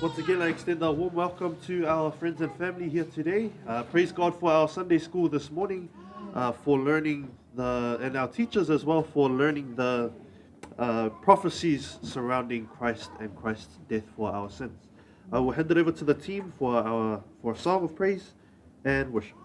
Once again, I extend a warm welcome to our friends and family here today. Praise God for our Sunday school this morning, for learning and our teachers as well for learning the prophecies surrounding Christ and Christ's death for our sins. I will hand it over to the team for a song of praise and worship.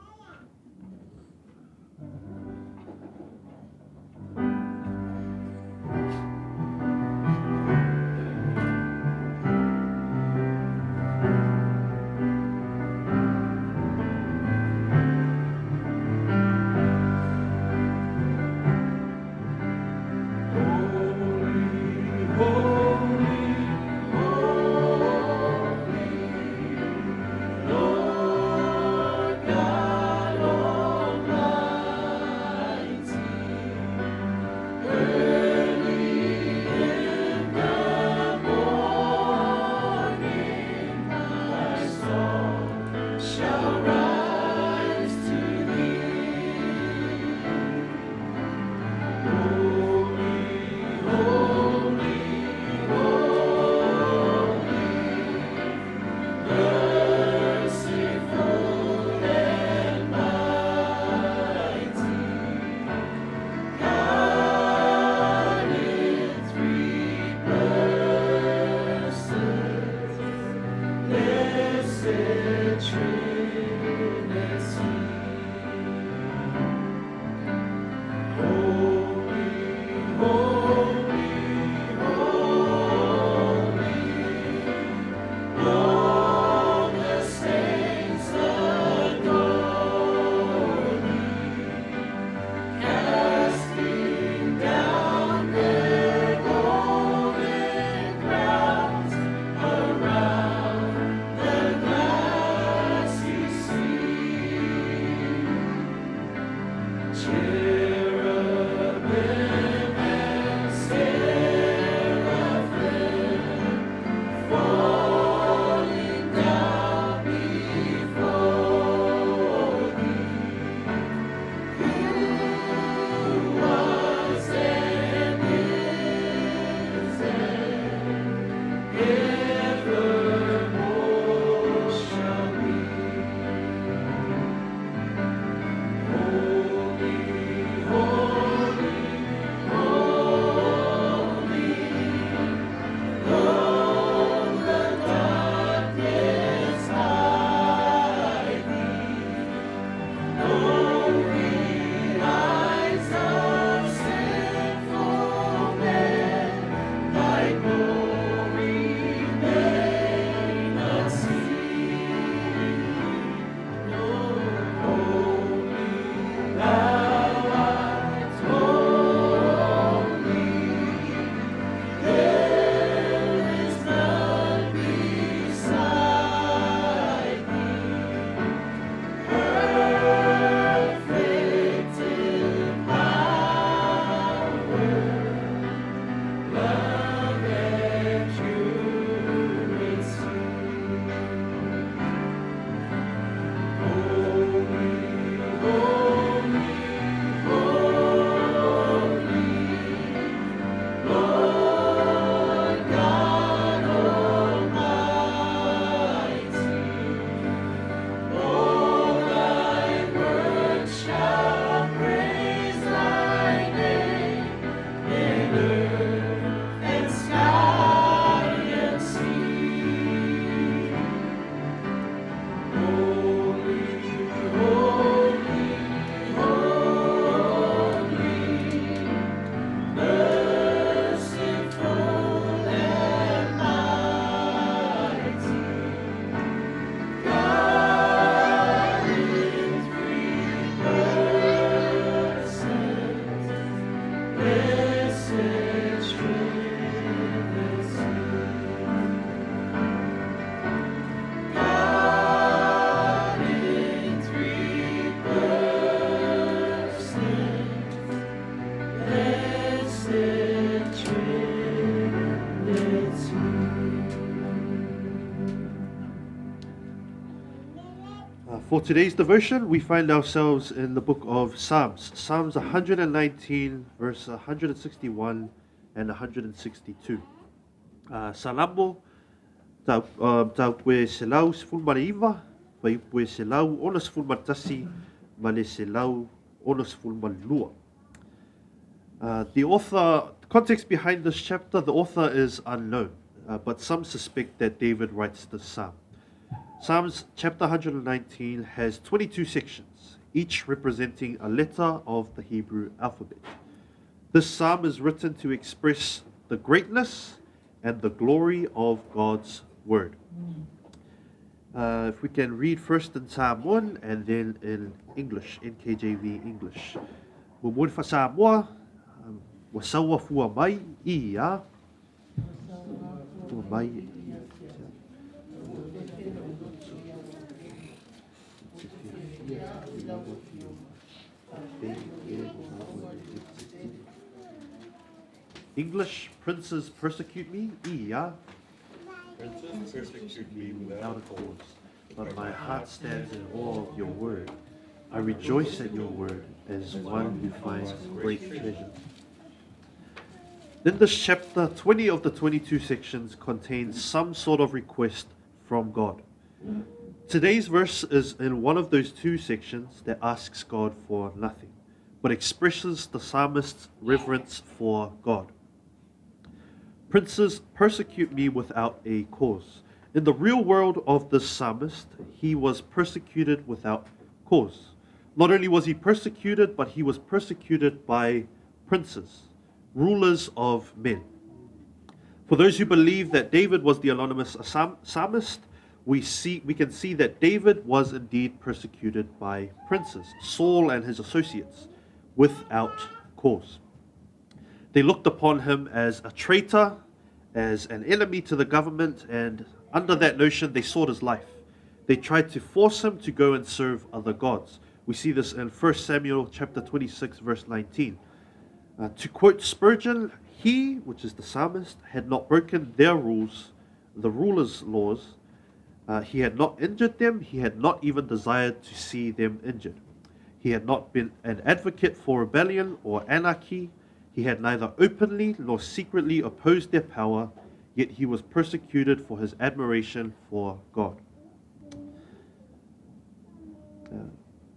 For today's devotion, we find ourselves in the book of Psalms. Psalms 119, verse 161 and 162. Salambo Tau koe se lau sifuru ma le iwa, pai koe se lau ona sifuru ma le tasi, ma le se lau ona sifuru ma le lua. The context behind this chapter, the author is unknown, but some suspect that David writes this psalm. Psalms chapter 119 has 22 sections, each representing a letter of the Hebrew alphabet. This psalm is written to express the greatness and the glory of God's word. If we can read first in Samoan and then in English, NKJV English. Mumuri fa Samoa, wasawa fua mai ia. Fua mai. English, princes persecute me, ia. Princes persecute me Without a cause, but my heart stands in awe of your word. I rejoice at your word as one who finds great treasure. In this chapter, 20 of the 22 sections contain some sort of request from God. Today's verse is in one of those two sections that asks God for nothing, but expresses the psalmist's reverence for God. Princes persecute me without a cause. In the real world of this psalmist, he was persecuted without cause. Not only was he persecuted, but he was persecuted by princes, rulers of men. For those who believe that David was the anonymous psalmist, we can see that David was indeed persecuted by princes, Saul and his associates, without cause. They looked upon him as a traitor, as an enemy to the government, and under that notion, they sought his life. They tried to force him to go and serve other gods. We see this in 1 Samuel chapter 26, verse 19. To quote Spurgeon, he, which is the psalmist, had not broken their rules, the rulers' laws. He had not injured them. He had not even desired to see them injured. He had not been an advocate for rebellion or anarchy. He had neither openly nor secretly opposed their power, yet he was persecuted for his admiration for God.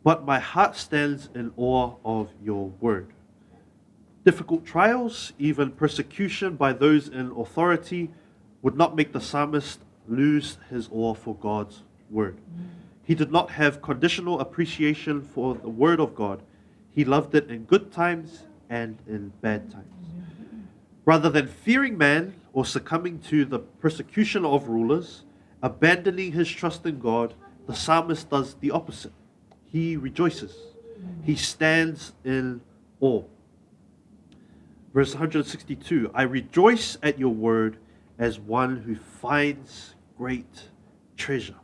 But my heart stands in awe of your word. Difficult trials, even persecution by those in authority, would not make the psalmist lose his awe for God's word. He did not have conditional appreciation for the word of God. He loved it in good times and in bad times. Rather than fearing man or succumbing to the persecution of rulers, abandoning his trust in God, the psalmist does the opposite. He rejoices. He stands in awe. Verse 162, I rejoice at your word as one who finds great treasure.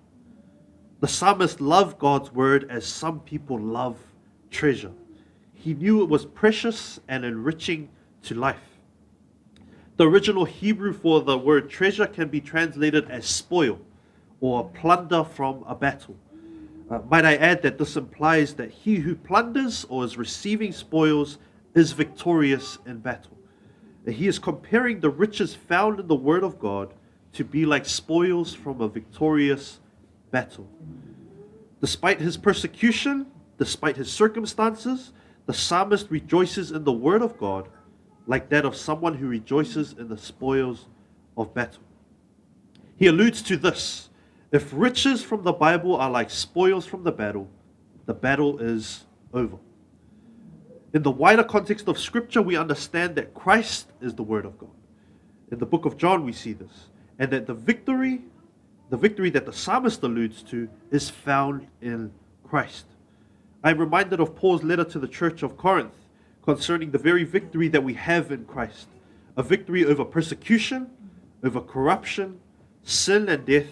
The psalmist loved God's word as some people love treasure. He knew it was precious and enriching to life. The original Hebrew for the word treasure can be translated as spoil or plunder from a battle. Might I add that this implies that he who plunders or is receiving spoils is victorious in battle. He is comparing the riches found in the word of God to be like spoils from a victorious battle. Despite his persecution, despite his circumstances, the psalmist rejoices in the word of God like that of someone who rejoices in the spoils of battle. He alludes to this. If riches from the Bible are like spoils from the battle is over. In the wider context of Scripture, we understand that Christ is the Word of God. In the book of John, we see this. And that the victory that the psalmist alludes to is found in Christ. I'm reminded of Paul's letter to the church of Corinth concerning the very victory that we have in Christ. A victory over persecution, over corruption, sin and death,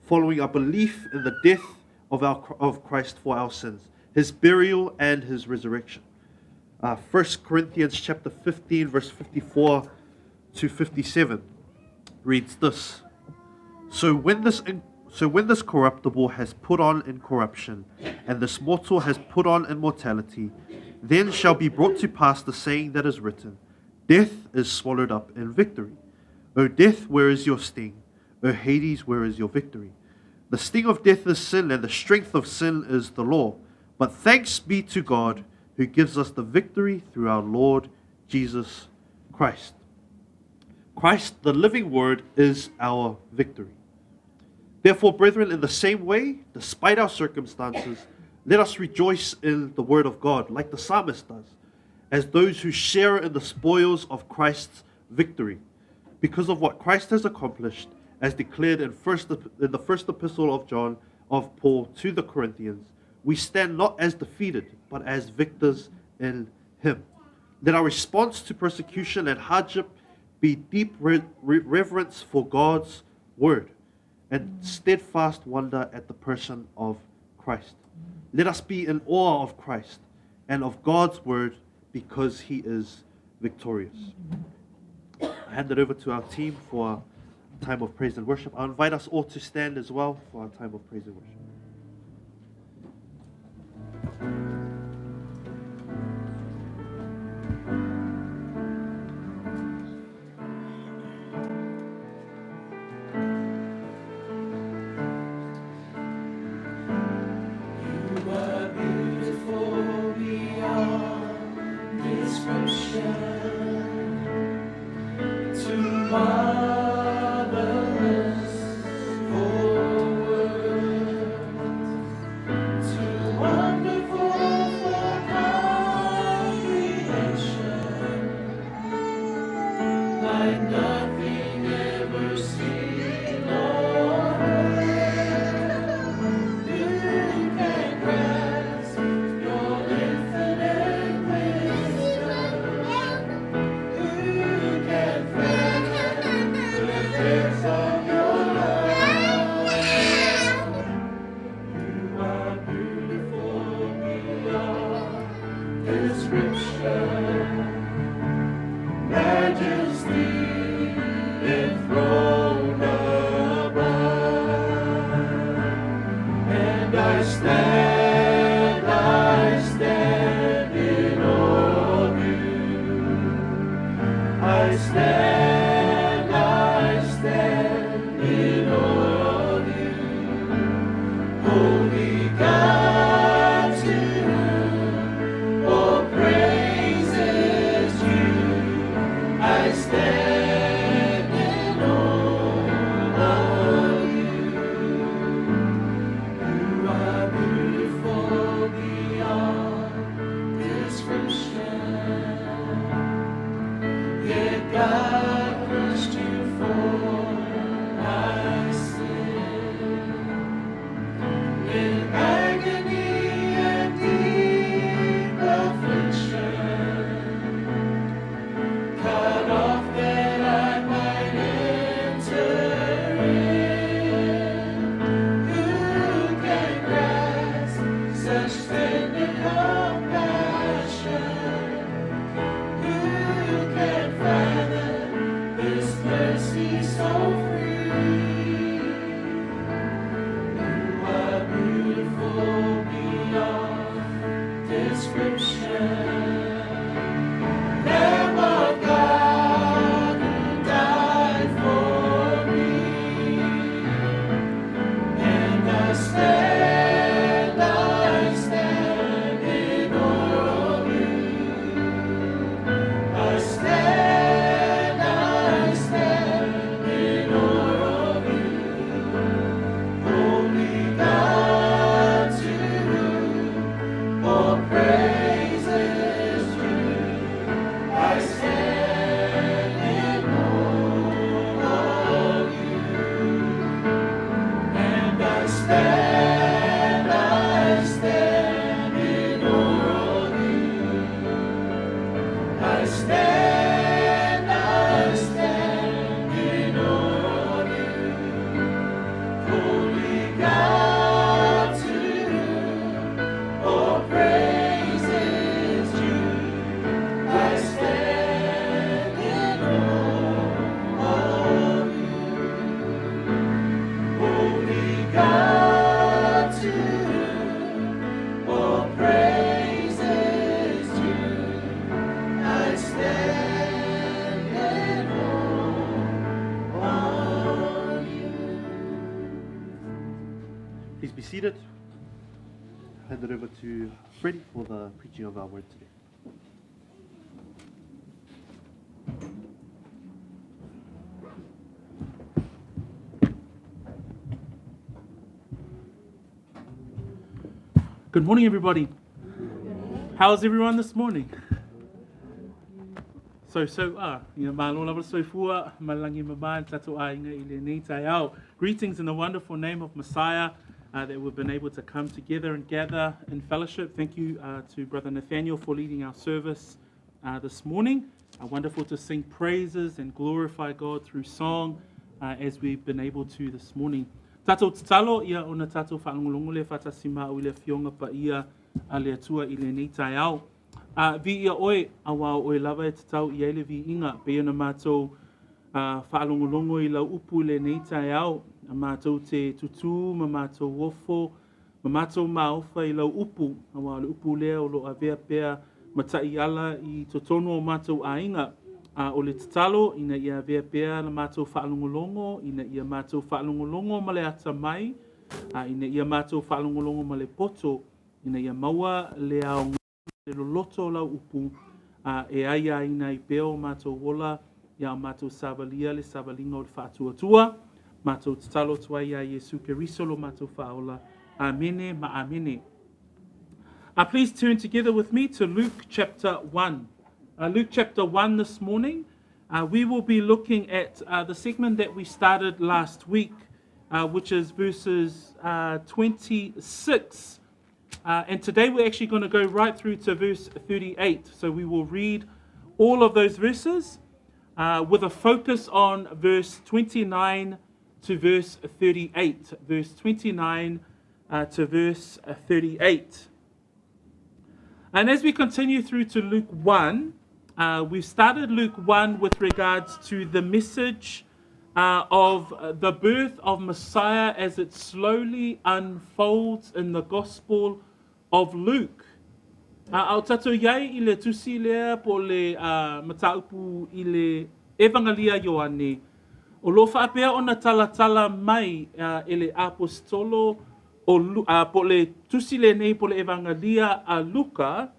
following our belief in the death of Christ for our sins, his burial and his resurrection. 1 Corinthians chapter 15, verse 54 to 57 reads this. So when this corruptible has put on incorruption, and this mortal has put on immortality, then shall be brought to pass the saying that is written, Death is swallowed up in victory. O death, where is your sting? O Hades, where is your victory? The sting of death is sin, and the strength of sin is the law. But thanks be to God, who gives us the victory through our Lord Jesus Christ. Christ, the living word, is our victory. Therefore, brethren, in the same way, despite our circumstances, let us rejoice in the word of God, like the psalmist does, as those who share in the spoils of Christ's victory, because of what Christ has accomplished, as declared in the first epistle of Paul to the Corinthians. We stand not as defeated, but as victors in him. Let our response to persecution and hardship be deep reverence for God's word and steadfast wonder at the person of Christ. Let us be in awe of Christ and of God's word, because he is victorious. I hand it over to our team for a time of praise and worship. I invite us all to stand as well for our time of praise and worship. God. be seated. Hand it over to Freddie for the preaching of our word today. Good morning, everybody. How's everyone this morning? Greetings in the wonderful name of Messiah, that we've been able to come together and gather in fellowship. Thank you to Brother Nathanael for leading our service this morning. Wonderful to sing praises and glorify God through song as we've been able to this morning. Tato tatalo ia ona tato whaangolongo le whatasima o le fionga pa ia a le atua i le nei tai au. Vi ia oe awa oe lava e tatau i eile vi inga pe ona mātou whaalongolongo i lau upu le nei tai au. A mātou te tutu, ma mātou wofo, ma mātou maofa i lau upu. Awa le upu lea o lo a vea pea matai ala i totono o mātou a inga. O le tatalo, ina ia vea pea la mātou whaalongolongo, ina ia mātou whaalongolongo ma le ata mai, ina ia mātou whaalongolongo ma le poto, ina ia maua le au le loloto lau upu, e aia ina i peo mātou wola, ia mātou savalia le savalinga o le whaatuatua, mātou tatalo tua ia Yesu Keriso lo mātou whaola. Amene ma amene. Please turn together with me to Luke chapter 1. Luke chapter 1 this morning. We will be looking at the segment that we started last week, which is verses 26. And today we're actually going to go right through to verse 38. So we will read all of those verses with a focus on verse 29 to verse 38. Verse 29 to verse 38. And as we continue through to Luke 1, we've started Luke 1 with regards to the message of the birth of Messiah as it slowly unfolds in the Gospel of Luke. Au tato iai I le tusi lea po le mataupu I le Evangelia Ioane. O lo whaapea ona talatala mai e le apostolo po le tusi le nei po le Evangelia a Luka,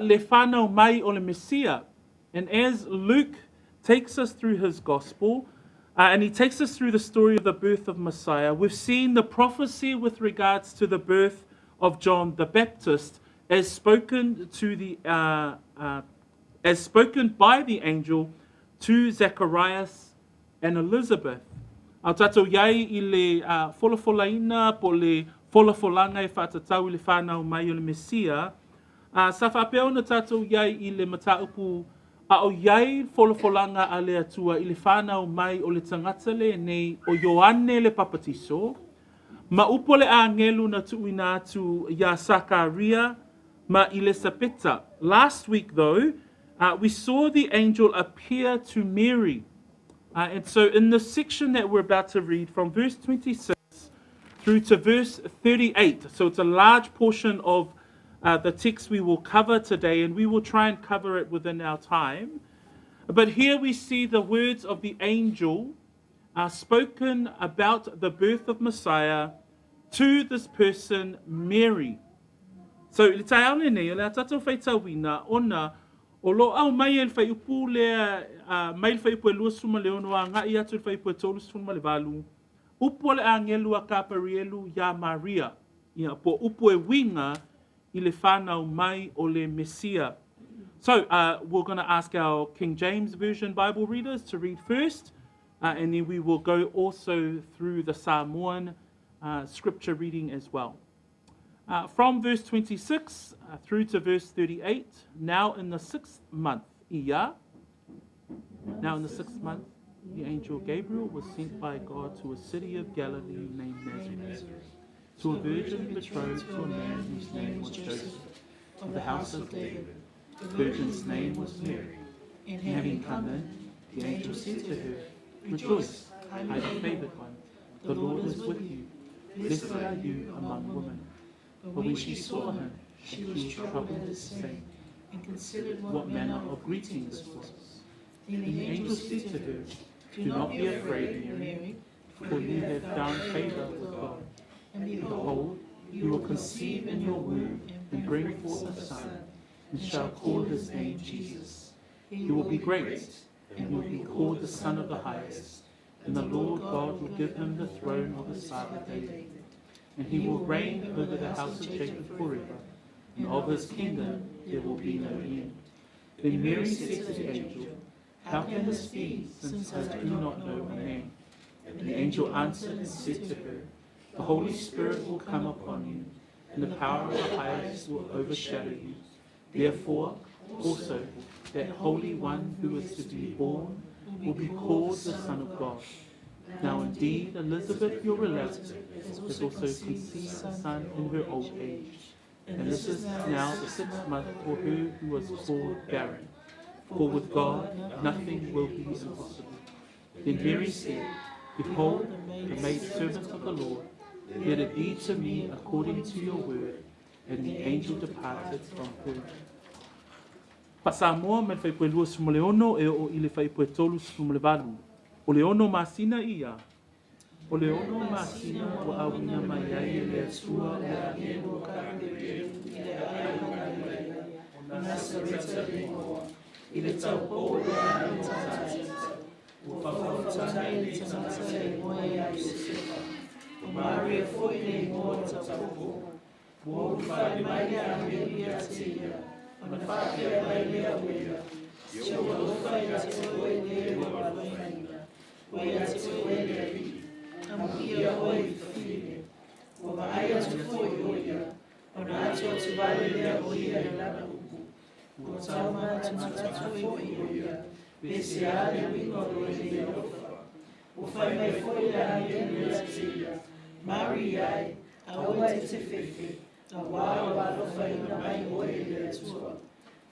le whanau mai o le Mesia. And as Luke takes us through his gospel, and he takes us through the story of the birth of Messiah, we've seen the prophecy with regards to the birth of John the Baptist as spoken by the angel to Zacharias and Elizabeth. Au tatou iai I le folafolaina po le folafolanga e whatatau I le whanau mai o le Mesia, sa whapea na tātou iai I le mataupu a o iai folafolanga a le atua I le whanau mai o le tangata le nei o Ioane le papatiso, ma upo le angelu na tuuina atu ia Sakaria ma Elisabeta. Last week though, we saw the angel appear to Mary. And so in the section that we're about to read from verse 26 through to verse 38, so it's a large portion of the text we will cover today, and we will try and cover it within our time. But here we see the words of the angel spoken about the birth of Messiah to this person, Mary. So, le taone nei, le tatou whaitawina, ona, o lo au mai el whai upu lea, mai el whai upu e lua suma leonoa, ngai atu el whai upu e tolu suma le valu. Upu le angelu a Kaperielu ya Maria, ia po upu e winga, I le whanau mai o le Mesia. So we're going to ask our King James Version Bible readers to read first, and then we will go also through the Samoan scripture reading as well. From verse 26 through to verse 38, now in the 6th month, the the angel Gabriel was sent by God to a city of Galilee named Nazareth, to a virgin betrothed to a man whose name was Joseph, of the house of David. The virgin's name was Mary. And having come in, the angel said to her, "Rejoice, highly favored one, the Lord is with you. Blessed are you among women." But when she saw him, she was troubled at his saying, and considered what manner of greeting this was. Then the angel said to her, "Do not be afraid, Mary, for you have found favor with God. And Behold, you will conceive in your womb and bring forth a son, and shall call his name Jesus. He will be great, and will be called the Son of the Highest. And the Lord God will give him the throne of his father David. And he will reign over the house of Jacob forever, and of his kingdom there will be no end. Then Mary said to the angel, How can this be, since I do not know a man? And the angel answered and said to her, The Holy Spirit will come upon you, and the power of the highest will overshadow you. Therefore, also, that Holy One who is to be born will be called the Son of God. Now indeed, Elizabeth, your relative, has also conceived a son in her old age. And this is now the 6th month for her who was called barren. For with God nothing will be impossible. Then Mary said, Behold, the maidservant of the Lord, let it be to me according to your word. And the angel departed from her. Pa Samoa me fai poe lua sumaleono e o ili fai poe tolu sumalevalu. O leono masina ia. O leono masina o awina mai ai e le atua o a eno Kaperielu i le aia o Nasareta le moa. I le taupo le a e tata. O whawhawhata e le tangata e moa e a Iosefa. O Maria foi le moa taupo. O whai mai a me ia te ia. Ona whakea mai lea wea, sia ua whai a te oe lea ua whaina, oe a te oe lea ri, amuia oe i whine, o vai a te foi oia, ona atu o te vale lea oia e lana upu, o tauma atu matatu foi oia, pese a le wingo oe lea ofa, o whai mai foi lea ane lea te ia, Mari ai, a oa te fefe, a wā walo whaina mai oe lea tua.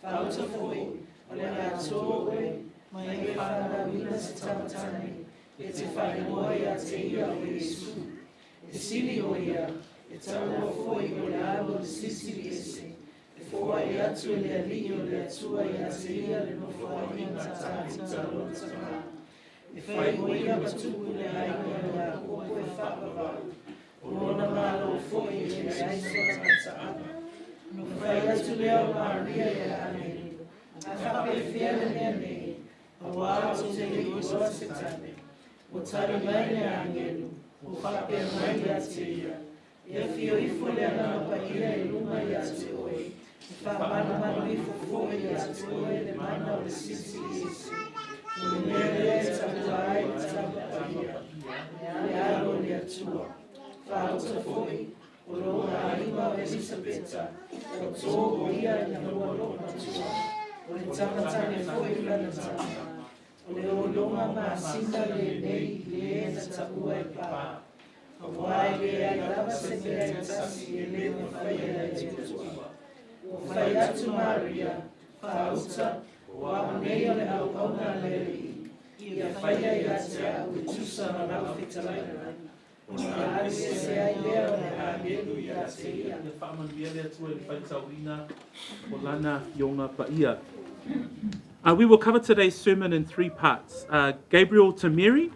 Whauta foi, o le a tō oe, mai e whana wina se tamatane, e te whainoa ia te ia o Yesu. E sili o ia, e taua foi o le alo le sisiri ese, e fua e atu e le ali o le atua ia te ia le no whaia tatati talo tama. E whai o ia matuku le hainga le a kopo e whapawau, o lona malo foi e le aina tatama. No whai atu leo Maria e ane, a whape whiele mea nei, a wātu te le ua se tane, o tari mai le angelu, o whape mai a te ia, e whio ifo le anana pa ia e luma i a te oe, e whamana manu ifo fo i a te oe le mana o le sisi isi, o le mea lea e tapu ai e tapu pa ia, e alo le atua, whauta foi, o roa aima o Elisabeta, o tō ia i na ua loma tua, o le tamatane foi lana tama, o le o longa ma singa le nei le e na taua e pā, o wai le ai lava se mea i tasi e le ma whaia e tutua. O whai atu Maria, whauta, o a nei o le au auna le ri, i a whaia i a te au e tusa na rau whitalaina, o na ari se ai lea o le hangelu i a te ia. Le whamanuia lea tua i whaitawina o lana yonga pa ia. We will cover today's sermon in 3 parts. Gabriel to Mary.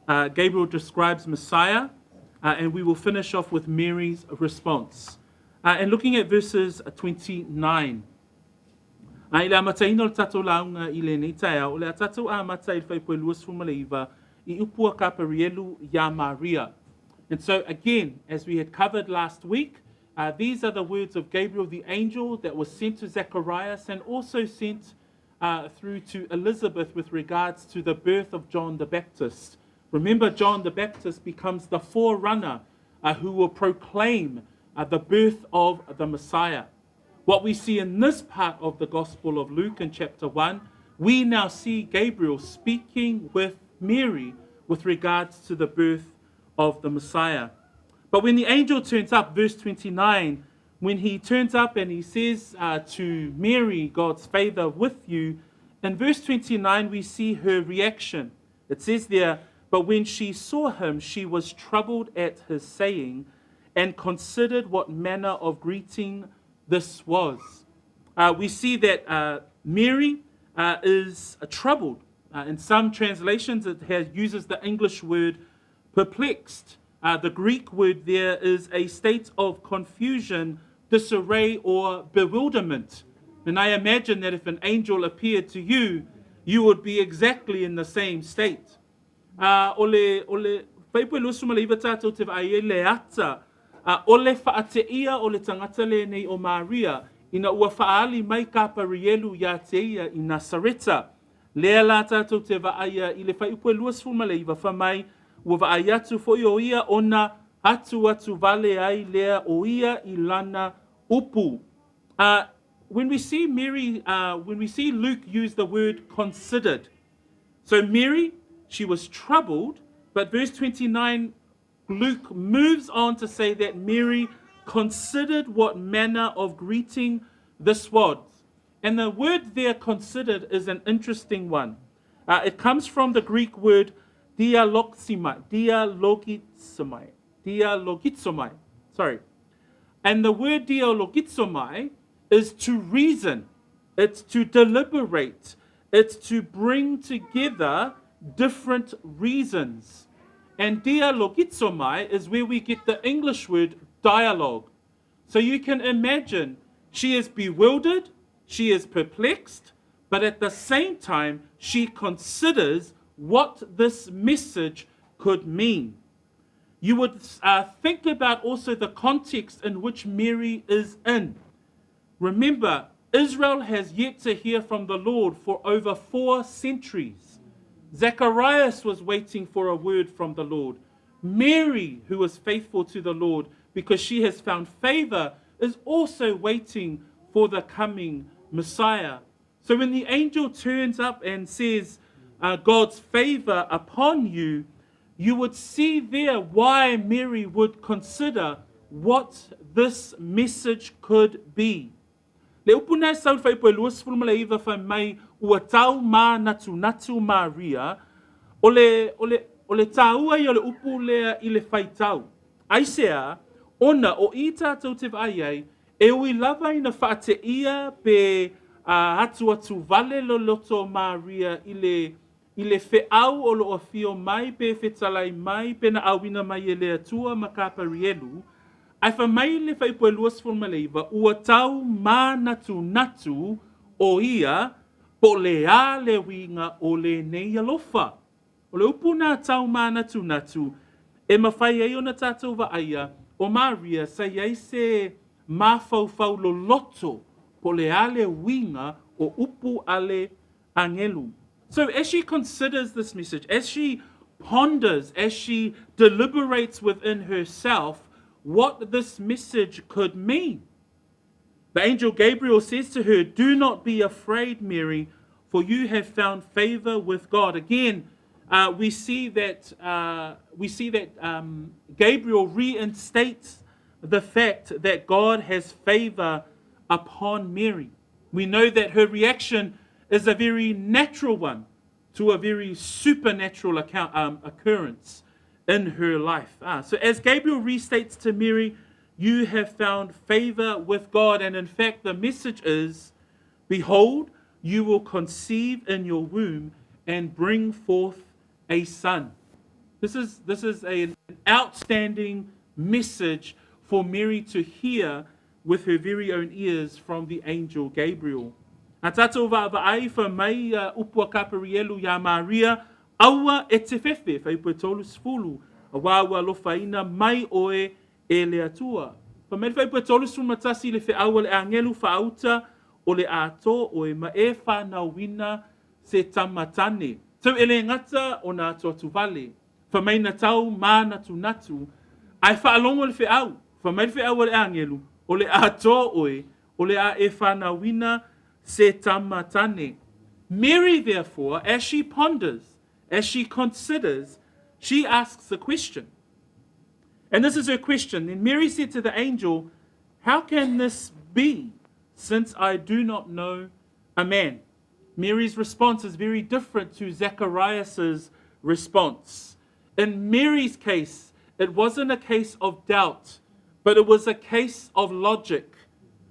Gabriel describes Messiah. And we will finish off with Mary's response. And looking at verses 29. I le amataina o tatou launga I le nei taea, o le tatou a amata I whai poe luas fumaleiva I upua Kaperielu ya Maria. And so again, as we had covered last week, these are the words of Gabriel the angel that was sent to Zacharias and also sent through to Elizabeth with regards to the birth of John the Baptist. Remember, John the Baptist becomes the forerunner who will proclaim the birth of the Messiah. What we see in this part of the Gospel of Luke in chapter 1, we now see Gabriel speaking with Mary with regards to the birth of the Messiah. But when the angel turns up, verse 29, when he turns up and he says to Mary, God's favor with you, in verse 29 we see her reaction. It says there, but when she saw him, she was troubled at his saying and considered what manner of greeting this was. We see that Mary is troubled. In some translations, it uses the English word perplexed. The Greek word there is a state of confusion, disarray, or bewilderment. And I imagine that if an angel appeared to you, you would be exactly in the same state. Ole whaipelu sumala iwa tātou te vai le ata. Ole whaateia o le tangata le nei o Maria, ina ua whaali mai Kaperielu ia te ia I Nasareta. Lea la tātou te vaia I le whaipelu sumala iwa whamai, ua vai atu fo o ia ona atu vale ai lea o ia I lana upu. When we see Luke use the word considered, so Mary, she was troubled, but verse 29, Luke moves on to say that Mary considered what manner of greeting this was. And the word there, considered, is an interesting one. It comes from the Greek word dialogizomai. Sorry. And the word dialogizomai is to reason, it's to deliberate, it's to bring together different reasons. And dialogizomai is where we get the English word dialogue. So you can imagine she is bewildered, she is perplexed, but at the same time, she considers what this message could mean. You would think about also the context in which Mary is in. Remember, Israel has yet to hear from the Lord for over 4 centuries. Zacharias was waiting for a word from the Lord. Mary, who was faithful to the Lord because she has found favor, is also waiting for the coming Messiah. So when the angel turns up and says, God's favor upon you, you would see there why Mary would consider what this message could be. Le upuna sau fai po luas fulma iwa fai mai ua tau ma natu Maria ole taua I ole upu lea I le fai tau. Aisea, ona o I tātou te vai ai, e ui lava ina whaate ia pe atu vale lo loto Maria I le feau o lo afio mai pe fetalai mai pe na awina mai e le atua ma Kaperielu. Ai wha mai le whai poe luas fulma leiva, ua tau mā natu o ia, po le a le winga o le nei alofa. O le upu nā tau mā natu, e mawhai ei o na tātou wa aia, o Maria sa iei se mā fau lo loto, po le a le winga o upu ale angelu. So as she considers this message, as she ponders, as she deliberates within herself, what this message could mean. The angel Gabriel says to her, "Do not be afraid, Mary, for you have found favor with God." Again, we see that Gabriel reinstates the fact that God has favor upon Mary. We know that her reaction is a very natural one to a very supernatural occurrence in her life. So as Gabriel restates to Mary, you have found favor with God. And in fact, the message is, behold, you will conceive in your womb and bring forth a son. This is an outstanding message for Mary to hear with her very own ears from the angel Gabriel. A tātou wa'ai wha mai upua Kaperielu ya Maria, aua e te whewhe, whai pua tolu sifulu, a wāua lofaina mai oe e le atua. Wha mai whai pua tolu sifulu matasi le wheaua le angelu whaauta o le ato o e ma e whanauina se tamatane. Tau ele ngata o nā atua Tivoli. Wha mai na tau mā natu, ai whaalongo le wheau. Wha mai le wheaua le angelu o le ato oe o le a e whanauina se tamatane. Mary, therefore, as she ponders, as she considers, she asks a question. And this is her question. Then Mary said to the angel, "How can this be, since I do not know a man?" Mary's response is very different to Zacharias' response. In Mary's case, it wasn't a case of doubt, but it was a case of logic.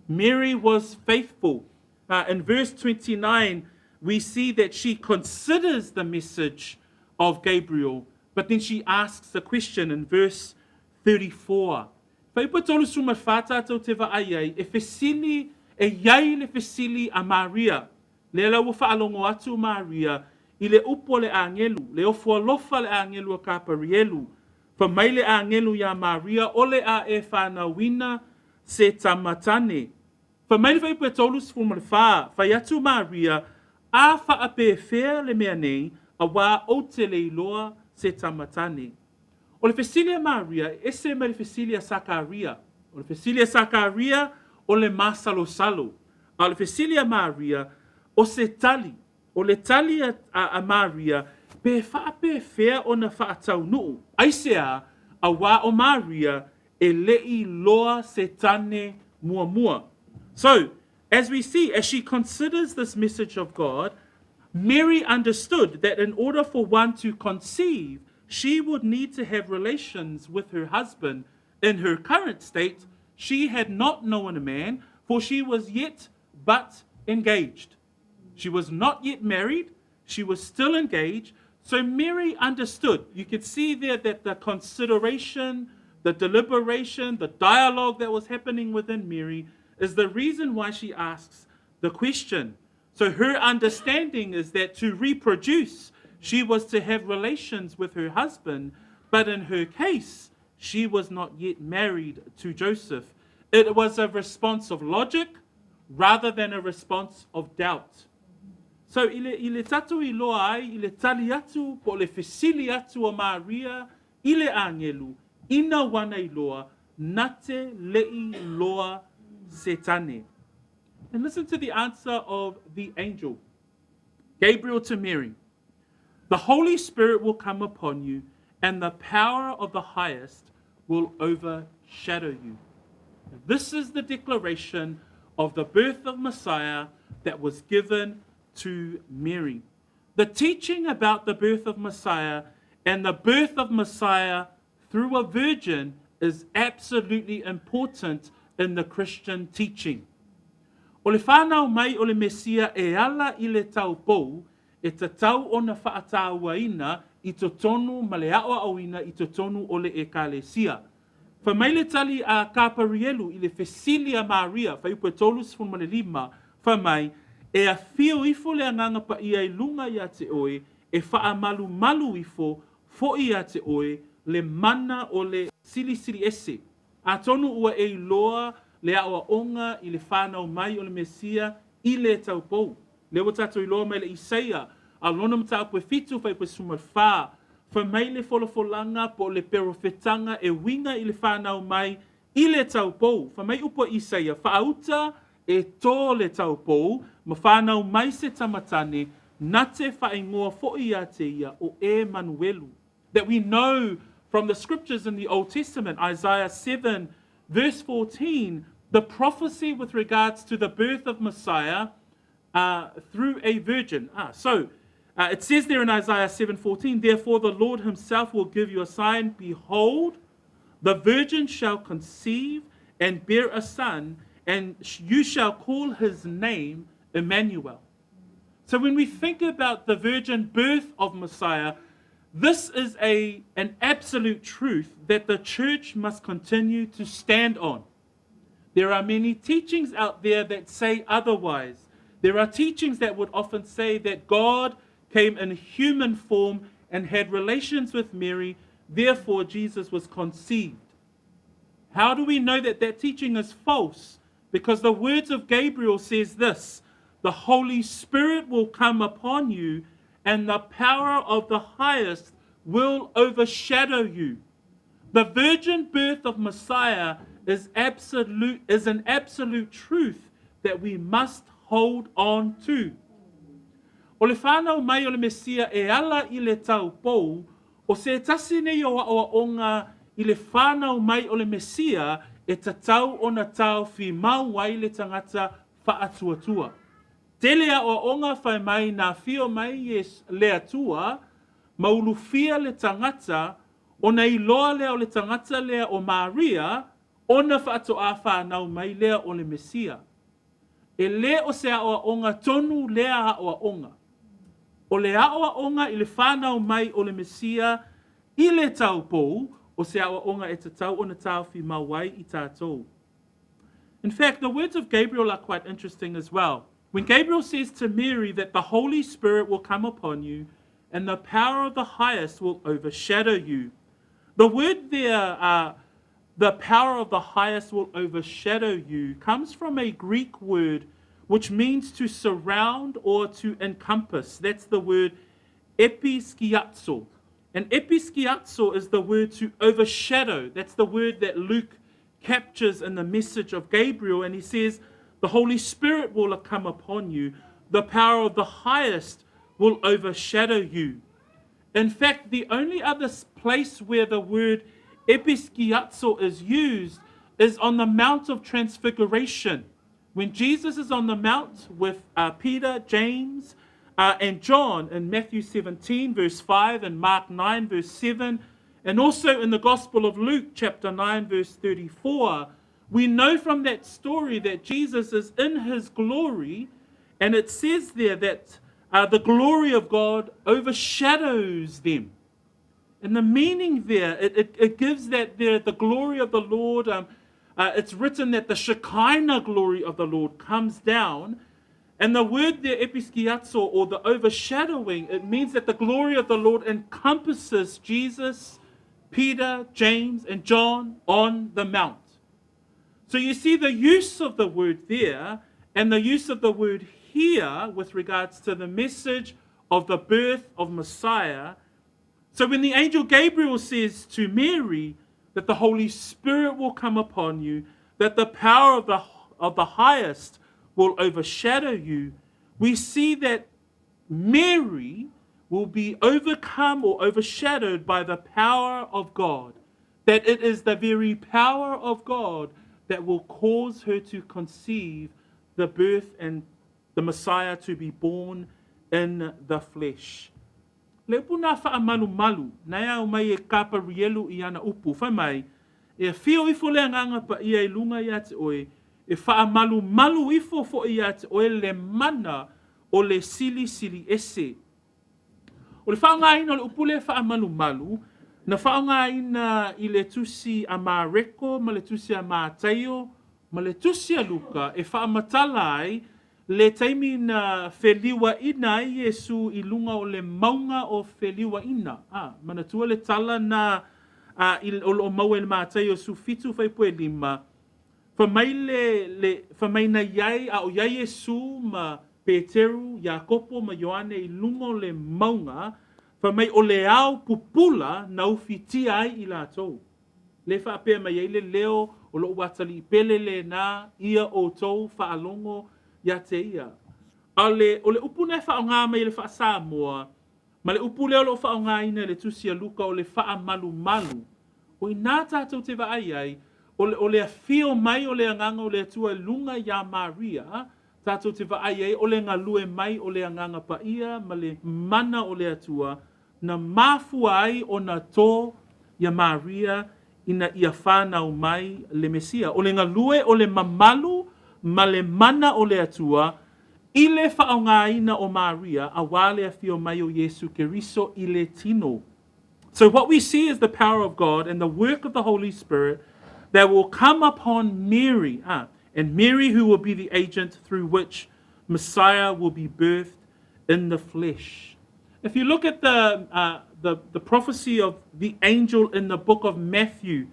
Mary was faithful. In verse 29, we see that she considers the message of Gabriel, but then she asks a question in verse 34. Whaipa tolu suma whātātou te whaai e fesili, e iai le fesili a Maria. Le lau whaalongo atu Maria, i le upo le angelu, le ofua lofa le angelu a Kaperielu. Fa mai le angelu ya Maria, ole a e whanawina se tamatane. Fa mai le whaipa tolu suma le wha, whai atu Maria, a whaape whea le mea nei, a wā o te le iloa se tamatane. O le fesilia Maria, ese me le fesilia Sakaria. O le fesilia Sakaria, o le masalo salo. A le fesilia Maria, o se tali. O le tali a Maria, pe whaape whea o na whaatau nuu. Aisea, a wā o Maria, e lei loa se tane mua mua. So, as we see, as she considers this message of God, Mary understood that in order for one to conceive, she would need to have relations with her husband. In her current state, she had not known a man, for she was yet but engaged. She was not yet married, she was still engaged. So Mary understood. You could see there that the consideration, the deliberation, the dialogue that was happening within Mary is the reason why she asks the question. So her understanding is that to reproduce, she was to have relations with her husband, but in her case, she was not yet married to Joseph. It was a response of logic rather than a response of doubt. So ile tatu I loa ai, ile tali atu, po le fesili atu o Maria, ile angelu, ina wana I loa, nate lei loa setane. And listen to the answer of the angel, Gabriel to Mary. The Holy Spirit will come upon you, and the power of the highest will overshadow you. This is the declaration of the birth of Messiah that was given to Mary. The teaching about the birth of Messiah and the birth of Messiah through a virgin is absolutely important in the Christian teaching. O le whanau mai o le Mesia e ala I le tau pou, e te tau o na whaatauaina I to tonu ma le awa auina I to tonu o le ekalesia. Fa mai le tali a Kaperielu I le fesilia Maria, fa upe tolus fun ma le lima, fa mai, e a fio ifo le anganga pa ia I lunga ia te oe, e wha malu malu ifo, fo ia te oe, le mana o le sili sili ese. A tonu ua e loa, le awa onga I le whanau mai o le Mesia I le tau pou. Le wa tatu I loa mai le Isaia, a lona mta apu e fitu fai pe sumar wha, fa mai le folofolanga po le perofetanga e winga I le whanau mai I le tau pou. Fa mai upo Isaia, fa auta e tō le tau pou, ma whanau mai se tamatane, na te whaingoa fo ia te ia o Emanuelu. That we know from the scriptures in the Old Testament, Isaiah 7, verse 14, the prophecy with regards to the birth of Messiah through a virgin. It says there in Isaiah 7:14, therefore the Lord himself will give you a sign. Behold, the virgin shall conceive and bear a son, and you shall call his name Emmanuel. So when we think about the virgin birth of Messiah, this is an absolute truth that the church must continue to stand on. There are many teachings out there that say otherwise. There are teachings that would often say that God came in human form and had relations with Mary, therefore Jesus was conceived. How do we know that that teaching is false? Because the words of Gabriel says this, the Holy Spirit will come upon you and the power of the highest will overshadow you. The virgin birth of Messiah is an absolute truth that we must hold on to. O le whanau mai o le Mesia e ala I le tau pou, o se tasi nei o onga I le whanau mai o le Mesia e ta tau o na tau fi mau wai le tangata whaatuatua. Telea o onga whai mai na fio mai le atua, maulufia le tangata, o na iloa lea o le tangata lea o Maria, o na whaatoa whanau mai lea o le Mesia. E le o se aoa onga tonu lea aoa onga. O le aoa onga I le whanau mai o le Mesia, I le tau pou, o se awa onga e te tau o na tauwhi mawai I tātou. In fact, the words of Gabriel are quite interesting as well. When Gabriel says to Mary that the Holy Spirit will come upon you and the power of the highest will overshadow you. The word there, the power of the highest will overshadow you, comes from a Greek word which means to surround or to encompass. That's the word episkiazo. And episkiazo is the word to overshadow. That's the word that Luke captures in the message of Gabriel. And he says, the Holy Spirit will come upon you. The power of the highest will overshadow you. In fact, the only other place where the word episkiazo is used is on the Mount of Transfiguration. When Jesus is on the mount with Peter, James, and John in Matthew 17, verse 5, and Mark 9, verse 7, and also in the Gospel of Luke, chapter 9, verse 34, we know from that story that Jesus is in his glory, and it says there that the glory of God overshadows them. And the meaning there, it gives that there, the glory of the Lord, it's written that the Shekinah glory of the Lord comes down. And the word there, episkiazo, or the overshadowing, it means that the glory of the Lord encompasses Jesus, Peter, James, and John on the mount. So you see the use of the word there and the use of the word here with regards to the message of the birth of Messiah. So when the angel Gabriel says to Mary that the Holy Spirit will come upon you, that the power of the highest will overshadow you, we see that Mary will be overcome or overshadowed by the power of God. That it is the very power of God that will cause her to conceive the birth and the Messiah to be born in the flesh. Le puna wha malu, na au mai e Kaperielu I ana upu, whai mai, e whio ifo le nganga pa ia I lunga ia te oe, e wha malu ifo fo ia te oe le mana o le sili ese. O le whaonga ina le upu le wha malu, na whaonga ina I le tusi a mareko, ma le tusi a mātaio, ma le tusi a luka, e wha matalai, le taimi na wheliwa ina I Yesu I lunga o le maunga o wheliwa ina. Mana tua le tala na o maua le mātai o su fitu whai pue lima. Whamai na iai a o iai Yesu ma Peteru, Iakopo ma Ioane I lunga o le maunga. Whamai o le au pupula na uwhiti ai I lātou. Le whaapea mai ei le leo o lo watali pele le na ia o tou whaalongo ia te ia. O le upu nei whaonga mai le wha Samoa, ma le upu leo lo whaonga ina le tusia luka o le wha malu. O I nā tātou te waai ai, o le whio mai o le anganga o le atua lunga ia Maria, tātou te waai ai, o le ngalue mai o le anganga pa ia, ma le mana o le atua, na mafua ai o na tō ia Maria, ina ia whanau mai le Mesia. O le ngalue o le mamalu, ma le mana o le atua, I le whaongaina o Maria, a wale a whio mai o Yesu Keriso I le tino. So what we see is the power of God and the work of the Holy Spirit that will come upon Mary, and Mary who will be the agent through which Messiah will be birthed in the flesh. If you look at the prophecy of the angel in the book of Matthew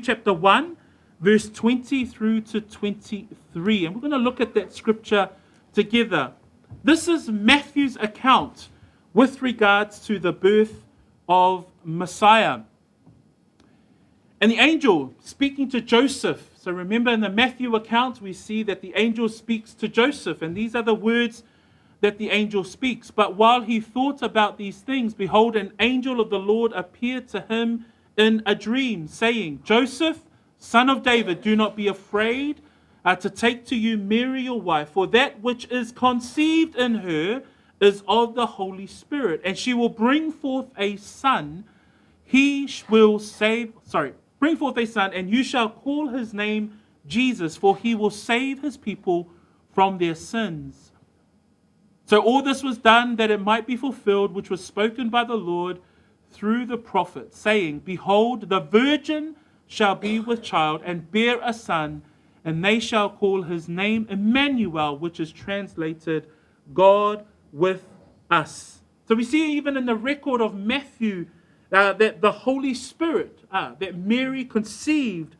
chapter 1, verse 20 through to 23. And we're going to look at that scripture together. This is Matthew's account with regards to the birth of Messiah. And the angel speaking to Joseph. So remember in the Matthew account, we see that the angel speaks to Joseph. And these are the words that the angel speaks. But while he thought about these things, behold, an angel of the Lord appeared to him in a dream, saying, Joseph, son of David, do not be afraid to take to you Mary your wife, for that which is conceived in her is of the Holy Spirit, and she will bring forth a son. Bring forth a son, and you shall call his name Jesus, for he will save his people from their sins. So all this was done that it might be fulfilled, which was spoken by the Lord through the prophet, saying, Behold, the virgin shall be with child and bear a son, and they shall call his name Emmanuel, which is translated God with us. So we see even in the record of Matthew that the Holy Spirit, that Mary conceived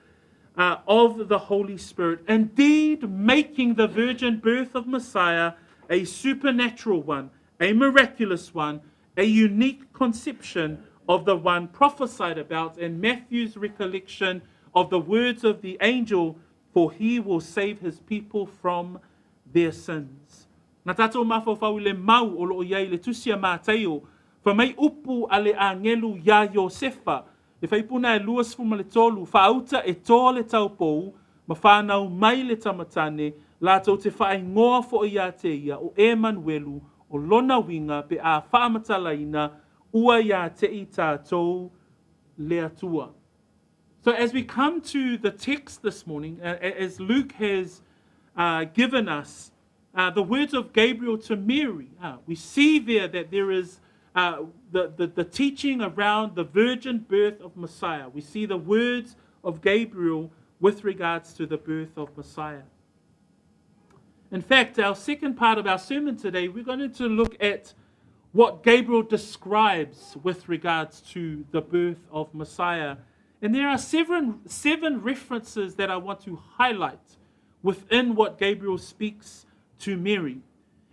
of the Holy Spirit, indeed making the virgin birth of Messiah a supernatural one, a miraculous one, a unique conception of the one prophesied about in Matthew's recollection of the words of the angel, for he will save his people from their sins. Ngā tātou mawhawhau le mau o loo iai le tusia māteo, fa mai upu a le angelu ia Iosefa, e whaipuna e luas fuma le tolu, whaauta e tō le taupou, ma whanau mai le tamatane, lātou te whae ngoa fo ia te ia o Emanuelu, o lona winga pe a whaamatalaina, ua ia te I tātou le atua. So as we come to the text this morning, as Luke has given us the words of Gabriel to Mary, we see there that there is the teaching around the virgin birth of Messiah. We see the words of Gabriel with regards to the birth of Messiah. In fact, our second part of our sermon today, we're going to look at what Gabriel describes with regards to the birth of Messiah. And there are seven references that I want to highlight within what Gabriel speaks to Mary.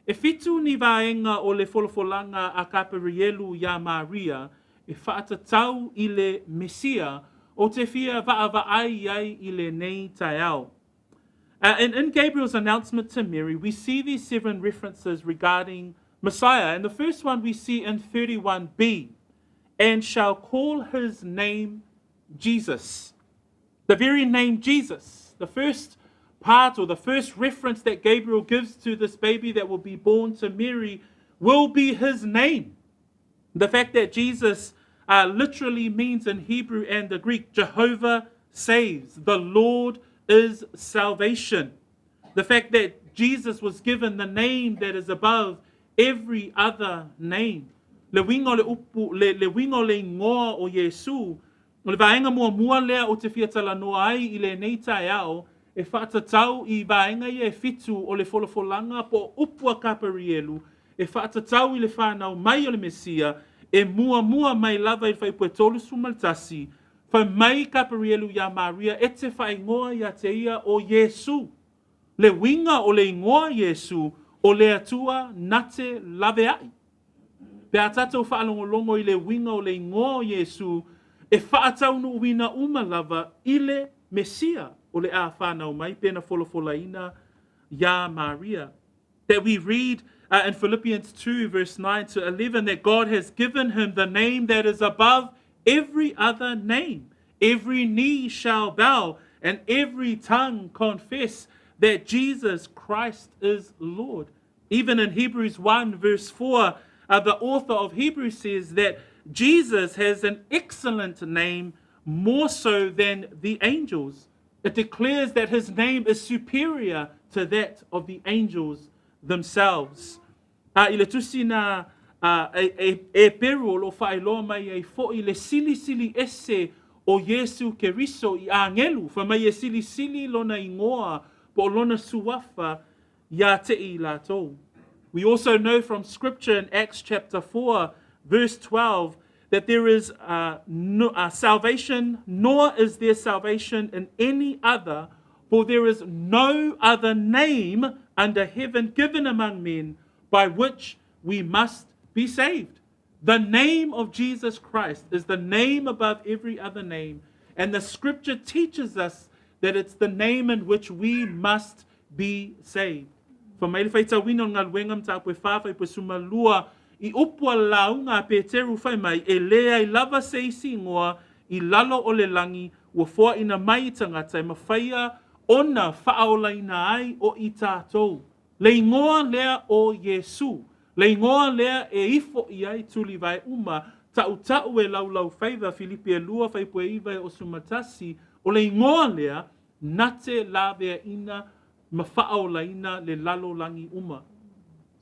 E fitu ni vaenga o le folofolanga a Kaperielu ya Maria, e whaatatau I le Mesia, o te fia vaavaai ai I le nei taiao. And in Gabriel's announcement to Mary, we see these 7 references regarding Messiah. And the first one we see in 31b, and shall call his name Jesus. The very name Jesus, the first part or the first reference that Gabriel gives to this baby that will be born to Mary will be his name. The fact that Jesus literally means in Hebrew and the Greek, Jehovah saves, the Lord is salvation. The fact that Jesus was given the name that is above every other name. Le wingo le upu, le wingo le ngoa o Yesu, le vaenga mua lea o te fiatala noa ai I le nei taiao, e whaatatau I vaenga I e fitu o le folofolanga po upua Kaperielu, e whaatatau I le whanau mai o le Mesia, e mua mai lava I whaipue tolu sumaltasi, whai mai Kaperielu ya Maria, e te whaingoa ia te ia o Yesu. Le winga o le ingoa Yesu, o le atua nate lave ai. Pe a tātou whaalongolongo I le winga o le ingoa Yesu, e whaatau no uina lava I le Mesia, o le a whanau mai, pena folofolaina ya Maria. That we read in Philippians 2 verse 9 to 11 that God has given him the name that is above every other name. Every knee shall bow and every tongue confess that Jesus Christ is Lord. Even in Hebrews 1 verse 4, the author of Hebrews says that Jesus has an excellent name, more so than the angels. It declares that his name is superior to that of the angels themselves. I le tusi na e peru lo whaeloa mai e fo'i le sili ese o Yesu Keriso I angelu, fa mai e sili lona ingoa po lona suafa ya te I latou. We also know from scripture in Acts chapter 4 verse 12 that there is salvation, nor is there salvation in any other, for there is no other name under heaven given among men by which we must be saved. The name of Jesus Christ is the name above every other name, and the scripture teaches us that it's the name in which we must be saved. For mai le whaita wino ngā luengam tā pue whawhai pue sumalua I upua launga pe teru whai mai e lea I lava seisi ngoa I lalo o le langi ua fua ina mai tangata I mawhaia ona whaolaina ai o I tātou. Le ingoa lea o Yesu. Le ingoa lea e ifo I ai tuli vai uma tau e laulau whaiva Filipielua whaipue iwai o sumatasi o le ingoa lea nate la vea ina ma whaolaina le lalo langi uma.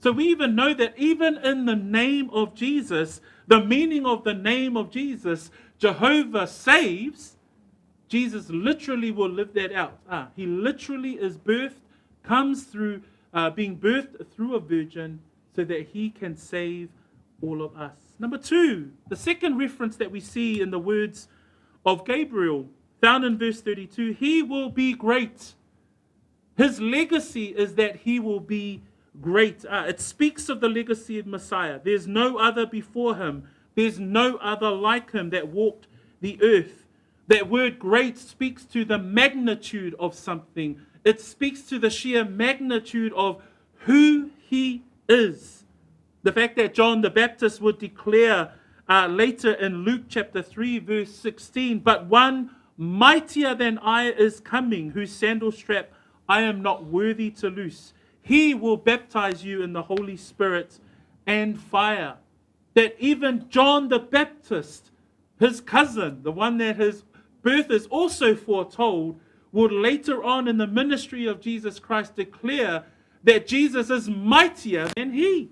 So we even know that even in the name of Jesus, the meaning of the name of Jesus, Jehovah saves, Jesus literally will live that out. He literally is birthed, comes through, being birthed through a virgin so that he can save all of us. Number two, the second reference that we see in the words of Gabriel, found in verse 32, he will be great. His legacy is that he will be great. It speaks of the legacy of Messiah. There's no other before him. There's no other like him that walked the earth. That word great speaks to the magnitude of something. It speaks to the sheer magnitude of who he is. The fact that John the Baptist would declare later in Luke chapter 3, verse 16, but one mightier than I is coming, whose sandal strap I am not worthy to loose. He will baptize you in the Holy Spirit and fire. That even John the Baptist, his cousin, the one that his birth is also foretold, would later on in the ministry of Jesus Christ declare that Jesus is mightier than he.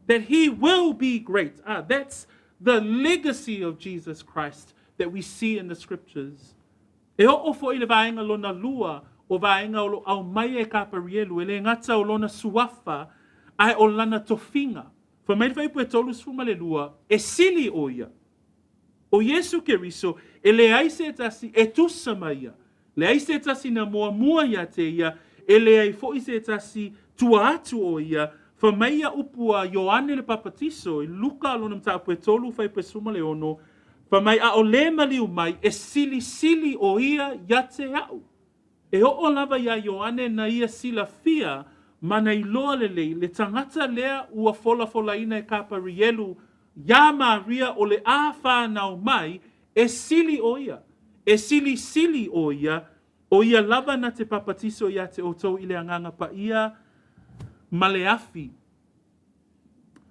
That he will be great. That's the legacy of Jesus Christ that we see in the scriptures. E o fo ile vaenga lona lua o vaenga o au mai e Kaperielu ele ngata o lona suafa ai o lana tofinga. Fa mai vai pue tolu sfuma le lua e sili o ia. O Yesu Keriso ele ai se tasi e tusa mai ia. Le ai se tasi na mua ia te ia ele ai fo i se tasi tua atu o ia. Fa mai ia upua Ioane le papatiso i luka lona mta pue tolu fai pue suma le ono. Fa mai a o le maliu mai e sili o ia te au. E o lava ia Ioane na ia sila fia mana i loa le tangata lea ua fola ina e Kaperielu ia Maria o le a whanau mai e sili o ia. E sili o ia lava na te papatiso ia te otou i le anganga pa ia maleafi.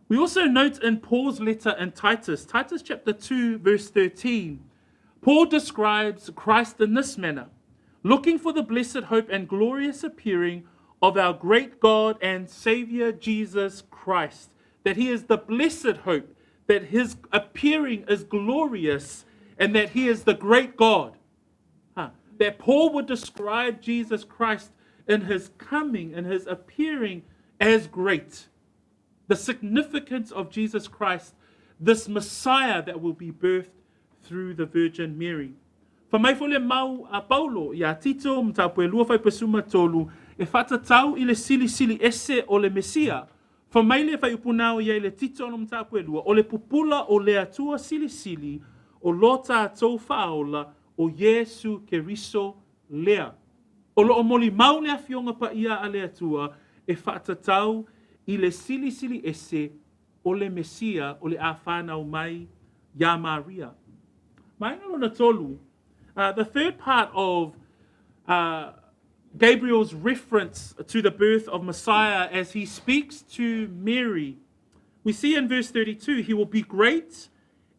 We also note in Paul's letter in Titus chapter 2, verse 13, Paul describes Christ in this manner, looking for the blessed hope and glorious appearing of our great God and Savior Jesus Christ. That he is the blessed hope, that his appearing is glorious, and that he is the great God. That Paul would describe Jesus Christ in his coming and his appearing as great. The significance of Jesus Christ, this Messiah that will be birthed through the Virgin Mary. Fa mai fo le mau a Paulo ia tito mta pue lua fai pesuma tolu e whatatau i le sili ese o le Mesia. Fa mai le fai upunao ia i le tito no mta pue lua o le pupula o le atua sili o lota atou whaola o Yesu Keriso lea. O lo o moli mau le afionga pa ia a le atua e whatatau i le sili ese o le Mesia o le a whanau mai ia Maria. Mai ngalo na tolu. The third part of Gabriel's reference to the birth of Messiah as he speaks to Mary, we see in verse 32, he will be great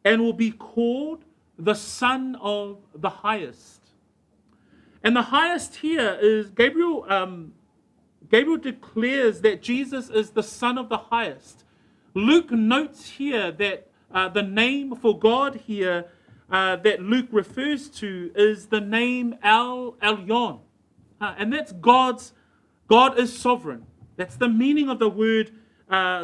and will be called the Son of the Highest. And the highest here is Gabriel declares that Jesus is the Son of the Highest. Luke notes here that the name for God here that Luke refers to is the name El Elyon. And that's God is sovereign. That's the meaning of the word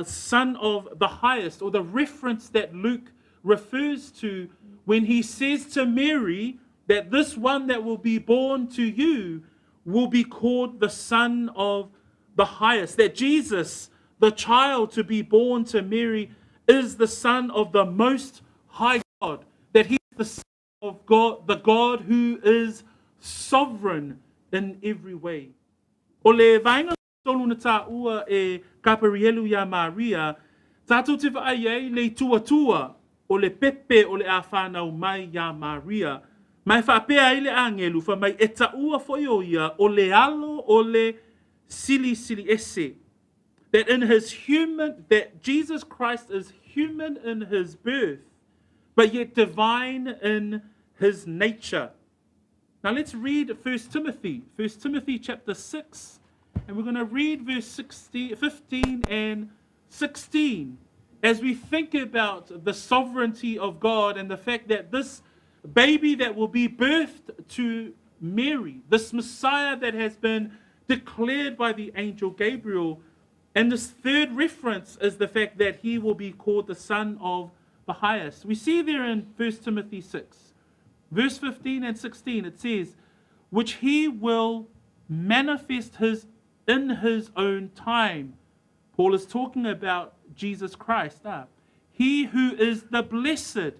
Son of the Highest, or the reference that Luke refers to when he says to Mary that this one that will be born to you will be called the Son of the Highest. That Jesus, the child to be born to Mary, is the Son of the Most High God. That he the Son of God, the God who is sovereign in every way. O le vainga tolu na tā ua e Kaperielu ia Maria, tātou te whaai le tua o le pepe o le a whanau mai ia Maria. Mai whapea i le angelu, wha mai e ta ua foi o ia o le alo o le sili ese. That Jesus Christ is human in his birth, but yet divine in his nature. Now let's read 1 Timothy chapter 6 And we're going to read verse 15 and 16 as we think about the sovereignty of God and the fact that this baby that will be birthed to Mary, this Messiah that has been declared by the angel Gabriel, and this third reference is the fact that he will be called the Son of the Highest. We see there in 1 Timothy 6, verse 15 and 16, it says, which he will manifest in his own time. Paul is talking about Jesus Christ. He who is the blessed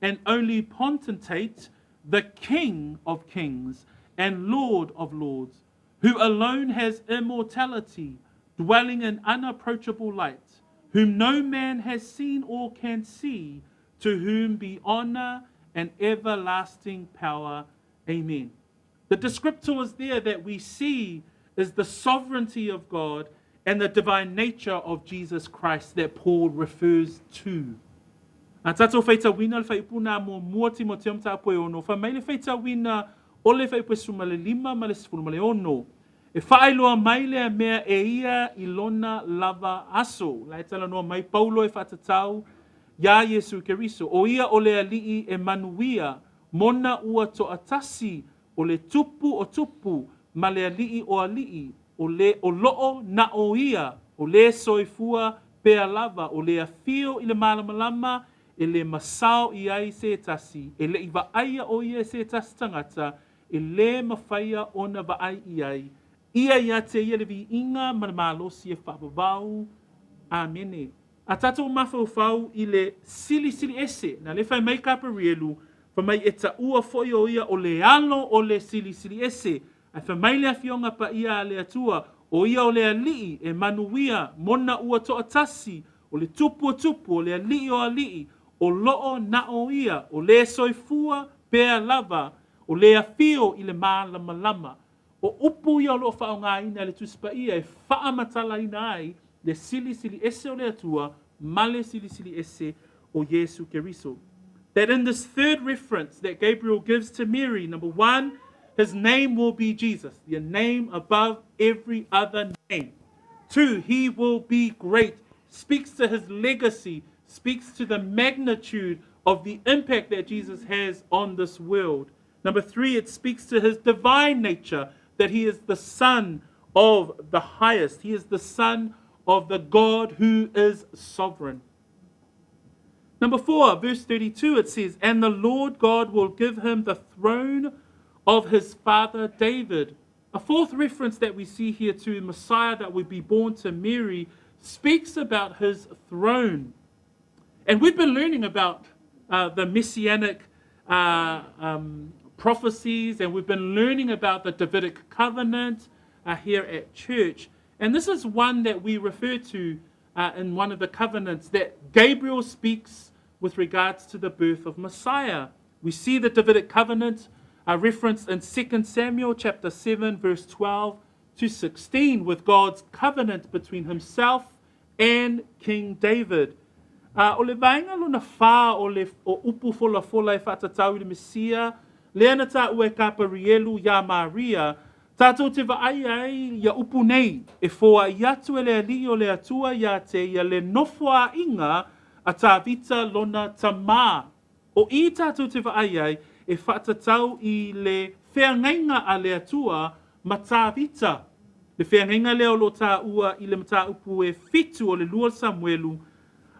and only potentate, the King of kings and Lord of lords, who alone has immortality, dwelling in unapproachable light, whom no man has seen or can see, to whom be honor and everlasting power. Amen. The descriptor is there that we see is the sovereignty of God and the divine nature of Jesus Christ that Paul refers to. Tato feita wina le faipuna mo mua Timotheo mta poe ono. Fa mai le feita wina o le faipu suma le 5 ma le 10 ma le ono. E whaailoa mai le mea e ia I lona lava aso. Lai tala noa mai Paulo e whatatau ia Yesu Keriso. O ia o le alii e manuia mona ua to atasi o le tupu o tupu ma le alii o alii o loo na o ia o le soifua pea lava o le afio I le malamalama e le masao I ai se tasi e le iwa aia o ia se tasi tangata e le mawhaia o na vaai I ai ia te ia le vi inga malosi e whapavau. Amene. A tatou mawhau I le sili ese na le whai mai Kaperielu fa mai e ta ua foi o ia o le alo o le sili ese ai fa mai le afionga pa ia le atua o ia o le alii e manuia mona ua to atasi o le tupu o le alii o alii o loo na o ia o le soifua pea lava o le afio I le malama o upu ia o loo whaonga ina le tuspa ia e whaamatala ina ai le sili ese o le atua ma le sili ese o Yesu Keriso. That in this third reference that Gabriel gives to Mary, number 1, his name will be Jesus, the name above every other name. 2, he will be great, speaks to his legacy, speaks to the magnitude of the impact that Jesus has on this world. Number 3, it speaks to his divine nature, that he is the Son of the Highest. He is the Son of the God who is sovereign. Number 4, verse 32, it says, and the Lord God will give him the throne of his father David. A fourth reference that we see here to Messiah that would be born to Mary speaks about his throne. And we've been learning about the messianic prophecies, and we've been learning about the Davidic covenant here at church. And this is one that we refer to in one of the covenants that Gabriel speaks with regards to the birth of Messiah. We see the Davidic covenant referenced in 2 Samuel chapter 7, verse 12 to 16, with God's covenant between himself and King David. O le vainga luna wha o upu fola e whatatau I le Mesia, leana ta ue Kaperielu ya Maria, tātou te vaai ai ia upu nei, e fōa I atu e le ali o le atua ia te ia le nofua inga a tā vita lona tamā. O I tātou te vaai ai, e whatatau I le whengainga a le atua ma tā vita. Le whengainga leo lo tā ua I le mata upu e fitu o le lua Samuelu,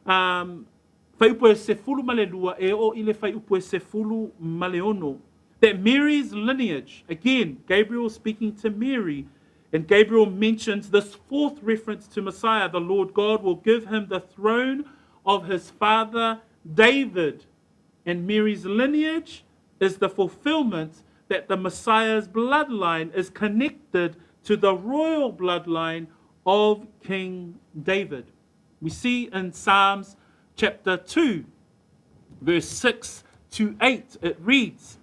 whai upu e se fulu ma le lua e o I le whai upu e se fulu ma le ono. That Mary's lineage, again, Gabriel speaking to Mary, and Gabriel mentions this fourth reference to Messiah, the Lord God will give him the throne of his father David. And Mary's lineage is the fulfillment that the Messiah's bloodline is connected to the royal bloodline of King David. We see in Psalms chapter 2, verse 6 to 8, it reads,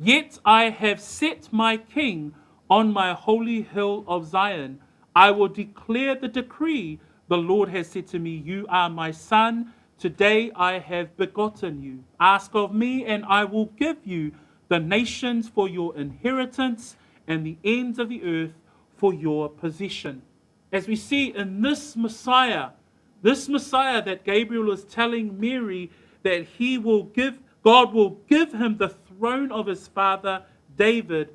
yet I have set my king on my holy hill of Zion. I will declare the decree. The Lord has said to me, you are my son. Today I have begotten you. Ask of me, and I will give you the nations for your inheritance and the ends of the earth for your possession. As we see in this Messiah that Gabriel is telling Mary that God will give him the throne of his father David.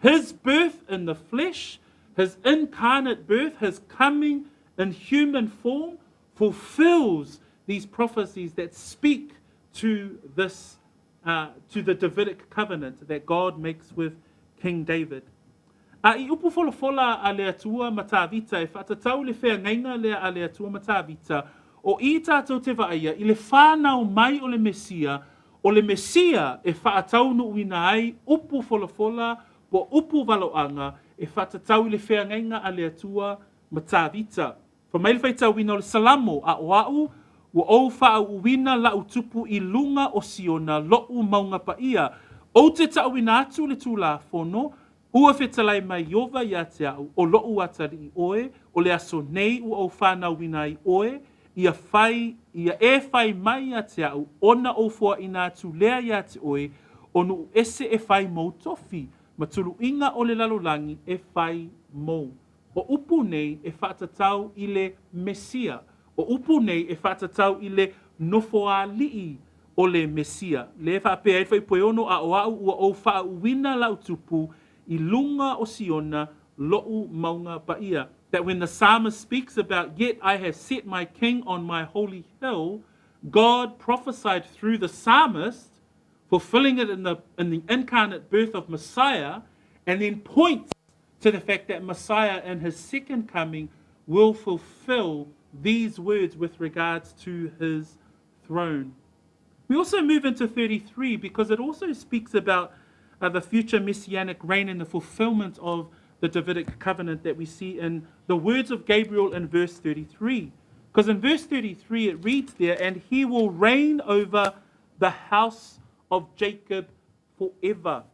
His birth in the flesh, his incarnate birth, his coming in human form fulfills these prophecies that speak to the Davidic covenant that God makes with King David. I upu fola a le atua matavita e whatatau le whea ngainga lea a le atua matavita o i tātou te vaia i le whānau mai o le Mesia e whaatau no uina ai upu fola po upu valoanga e whatatau i le whea ngainga a le atua matavita. Fa mai le whaitau wina o le salamo a oau ua ou wha uwina la utupu i lunga o Siona lo'u maunga pa ia. O te tauina atu le tūla fono, ua whetalai mai iova ia te au, o lo'u atari i oe, o le aso nei ua o whanau wina i oe, ia whai mai ia te au, ona o fua ina atu lea ia te oe, onu ese e whai mou tofi, ma tulu inga o le lalolangi e whai mou. O upu nei e whaatatau i le Mesia, o upu nei e whaatatau i le nofoa lii o le Mesia. Le whaapea e whaipoeono a oau ua o wha uwina lau tupu i lunga o Siona lo'u maunga paia. That when the psalmist speaks about, yet I have set my king on my holy hill, God prophesied through the psalmist, fulfilling it in the incarnate birth of Messiah, and then points to the fact that Messiah in his second coming will fulfill these words with regards to his throne. We also move into 33 because it also speaks about the future messianic reign and the fulfillment of the Davidic covenant that we see in the words of Gabriel in verse 33. Because in verse 33 it reads there, and he will reign over the house of Jacob forever.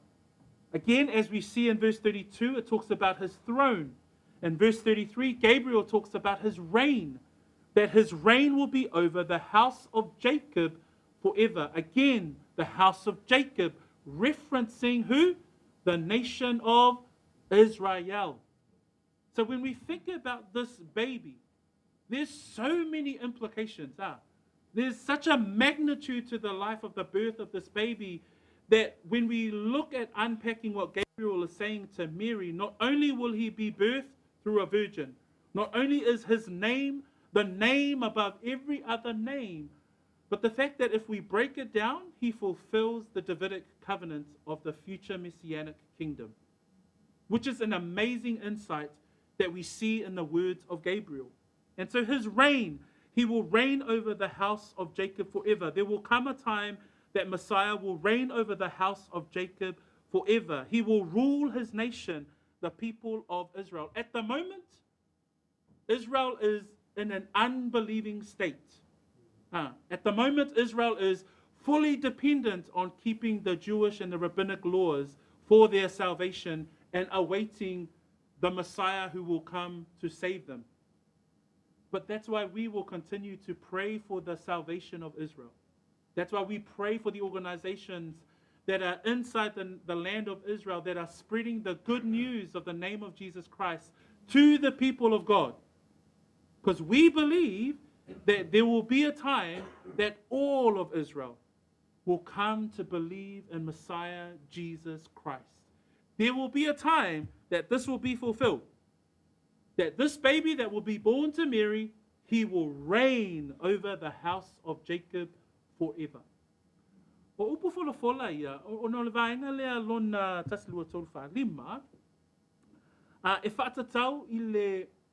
Again, as we see in verse 32, it talks about his throne. In verse 33, Gabriel talks about his reign, that his reign will be over the house of Jacob forever. Again, the house of Jacob, referencing who? The nation of Israel. So when we think about this baby, there's so many implications. There's such a magnitude to the life of the birth of this baby that when we look at unpacking what Gabriel is saying to Mary, not only will he be birthed through a virgin, not only is his name the name above every other name, but the fact that if we break it down, he fulfills the Davidic covenant of the future messianic kingdom, which is an amazing insight that we see in the words of Gabriel. And so his reign, he will reign over the house of Jacob forever. There will come a time that Messiah will reign over the house of Jacob forever. He will rule his nation, the people of Israel. At the moment, Israel is in an unbelieving state. At the moment, Israel is fully dependent on keeping the Jewish and the rabbinic laws for their salvation and awaiting the Messiah who will come to save them. But that's why we will continue to pray for the salvation of Israel. That's why we pray for the organizations that are inside the land of Israel that are spreading the good news of the name of Jesus Christ to the people of God. Because we believe that there will be a time that all of Israel will come to believe in Messiah Jesus Christ. There will be a time that this will be fulfilled. That this baby that will be born to Mary, he will reign over the house of Jacob forever. O upu fola ia, o no le vaenga lea lona tasilua tolu wha e whaatatau i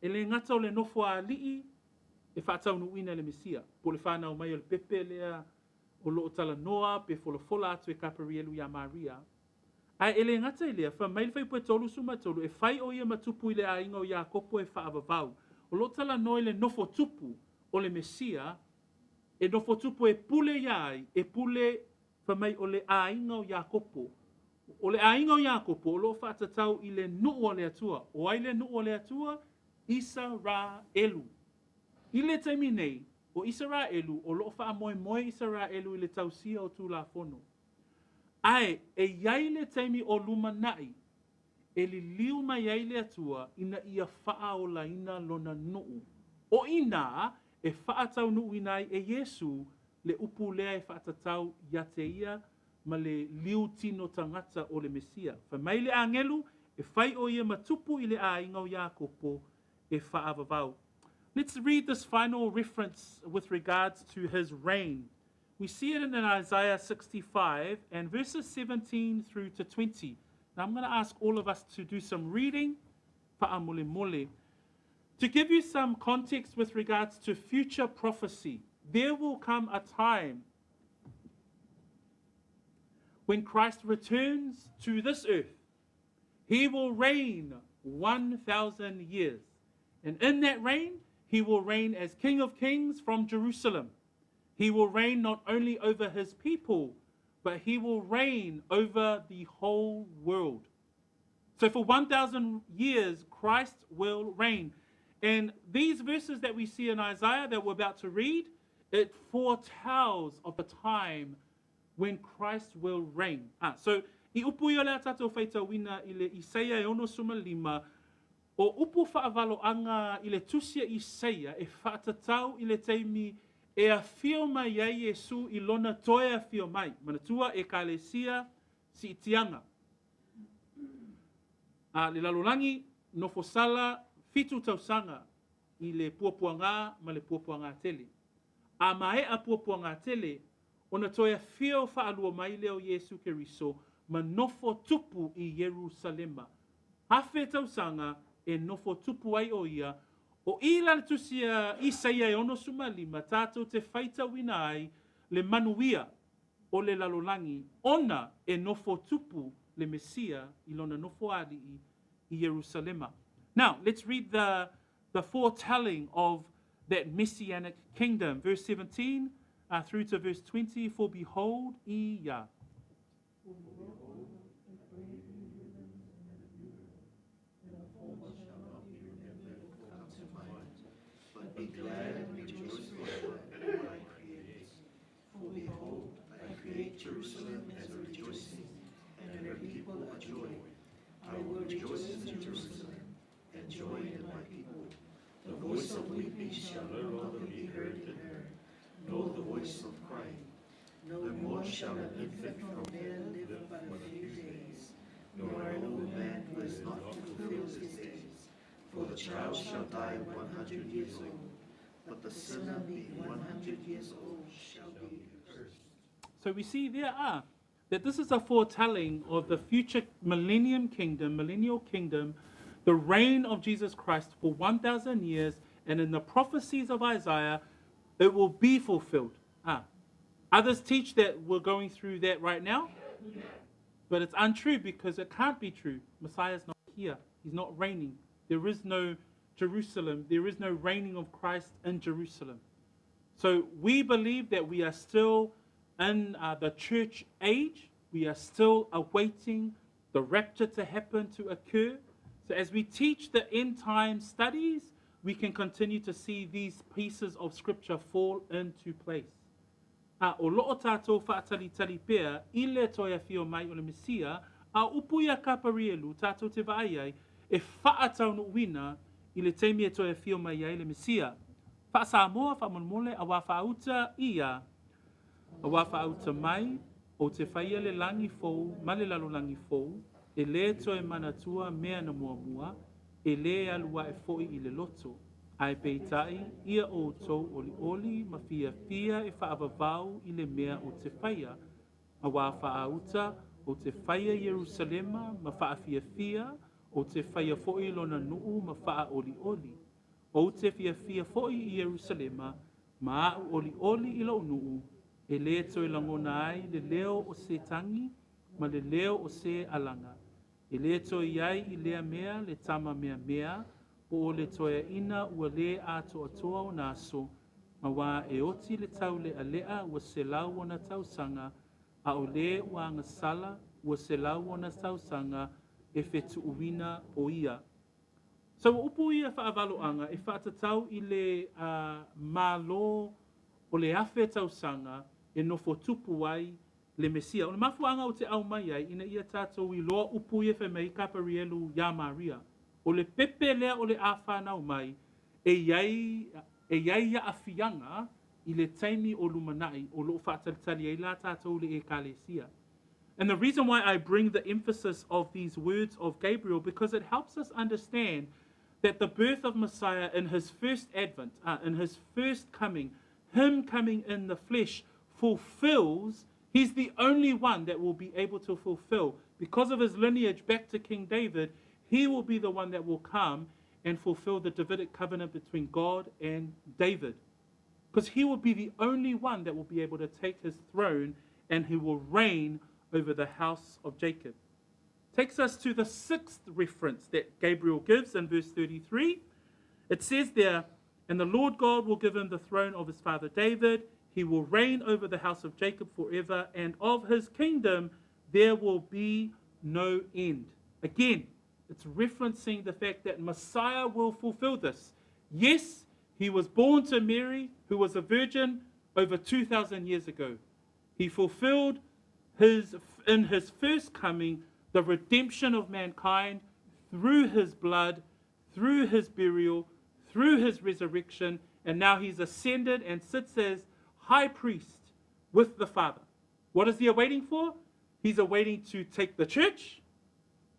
le ngata o le nofo a lii, e whaatau nuina le Mesia. Po le whanau mai o le pepe lea o loo tala noa, pe fola atu e Kaperielu ia Maria. Ai ele ngata i lea, wha mai le whaipue tolu suma tolu, e whai o ia matupu i le ainga o ia kopo e whaavavau. O loo tala noa i le nofo tupu o le Mesia, e nofo tupu e pule iai, e pule wha mai o le ainga o ia kopo. O le ainga o ia kopo, o loo whaatatau i le nuu o le atua. O ai le nuu o le atua, Israelu. I le taimi nei, o Israelu, o loo wha moe Israelu i le tausia o tū la fono. Ai, e iai le taimi o lumanai, e li liu mai ai le atua ina ia faa o la ina lona nuu. O ina e faa tau nuu ina e Yesu le upu lea e faa tatau ia te ia ma le liu tino tangata o le Mesia. Fa mai le angelu e fai o ia matupu i le a inga o Iakopo e faa vavau. Let's read this final reference with regards to his reign. We see it in Isaiah 65 and verses 17 through to 20. Now I'm going to ask all of us to do some reading, pa'a mole mole. To give you some context with regards to future prophecy, there will come a time when Christ returns to this earth. He will reign 1,000 years. And in that reign, he will reign as King of Kings from Jerusalem. He will reign not only over his people, but he will reign over the whole world. So for 1,000 years, Christ will reign. And these verses that we see in Isaiah that we're about to read, it foretells of the time when Christ will reign. So i upu i ole a tātou whaitawina i le Isaia e ono suma lima, o upu whaavaloanga i le tusia Isaia e whaatatau i le teimi e a whio mai ai Yesu i lona toe a whio mai. Manatua e ka lesia si itianga. Le lalolangi nofo sala fitu tausanga i le puapuanga ma le puapuanga tele. A mae a puapuanga tele, ona toe a whio whaalua mai leo Yesu Keriso ma nofo tupu i Jerusalema. Hawhe tausanga e nofo tupu ai o ia, o ila le tusia Isaia e ono suma lima, tātou te whaita wina ai le manuia o le lalolangi, ona e nofo tupu le Mesia i lona nofo ali i Jerusalema. Now, let's read the foretelling of that messianic kingdom. Verse 17 through to verse 20, for behold, ia. But be glad and rejoice forever in what I create. For behold, I create Jerusalem as a rejoicing, and her people a joy. I will rejoice in Jerusalem, and joy in my people. The voice of weeping shall no longer be heard in her, nor the voice of crying. No more shall an infant from there live but a few days, nor an old man who has not fulfilled his days. For the child shall die 100 years old, but the sinner being 100 years old shall be accursed. So we see there that this is a foretelling of the future millennial kingdom, the reign of Jesus Christ for 1,000 years, and in the prophecies of Isaiah, it will be fulfilled. Others teach that we're going through that right now, but it's untrue because it can't be true. Messiah's not here. He's not reigning. There is no Jerusalem. There is no reigning of Christ in Jerusalem. So we believe that we are still in the church age. We are still awaiting the rapture to happen, to occur. So as we teach the end time studies, we can continue to see these pieces of scripture fall into place. O loo tātou whaatalitali pēr, I le toia whio mai o le Mesia, a upu ia Kaperielu, tātou te vaaiai, e whaatau no wina, I le teimi e toia whio mai ai le Mesia. Wha Samoa, wha monmole, a wā whaauta ia, a wā whaauta mai, o te whaia le langi fou, ma le lalo langi fou, e le toe manatua mea na mua mua, e le alua e foi I le loto. Ai peitai, ia o tau oli ma fia e whaavavau I le mea o te whaia. A wā whaauta o te whaia Jerusalema ma whaafia o te whaia foi lona nuu ma wha oli. O te fia foi I Jerusalema ma oli I lo nuu, e le toi langona ai le leo o se tangi ma le leo o se alanga. E le toi ai I lea mea le tama mea, o le toia ina ua le atoa o naso, ma wā e oti le tau le alea ua se lau o na tausanga, a o le ua ngasala ua se lau o na tausanga e whetu uwina o ia. So upu ia whaavaloanga e whaatatau I le malo o le awhe tausanga e nofo tupu ai le Mesia. O le mafuanga o te au mai ai, ina ia tātou I loa upu ia whemei Kaperielu ia Maria. O le pepe lea o le āwhanau mai, e iai ia awhianga I le taimi o lumanai o loo whaatalitali ai la tātou le ekalesia. And the reason why I bring the emphasis of these words of Gabriel, because it helps us understand that the birth of Messiah in his first advent, in his first coming, him coming in the flesh, fulfills, he's the only one that will be able to fulfill. Because of his lineage back to King David, he will be the one that will come and fulfill the Davidic covenant between God and David. Because he will be the only one that will be able to take his throne and he will reign over the house of Jacob. Takes us to the sixth reference that Gabriel gives in verse 33. It says there, and the Lord God will give him the throne of his father David. He will reign over the house of Jacob forever, and of his kingdom there will be no end. Again, it's referencing the fact that Messiah will fulfill this. Yes, he was born to Mary, who was a virgin over 2,000 years ago. He fulfilled in his first coming the redemption of mankind through his blood, through his burial, through his resurrection, and now he's ascended and sits as high priest with the Father. What is he awaiting for? He's awaiting to take the church,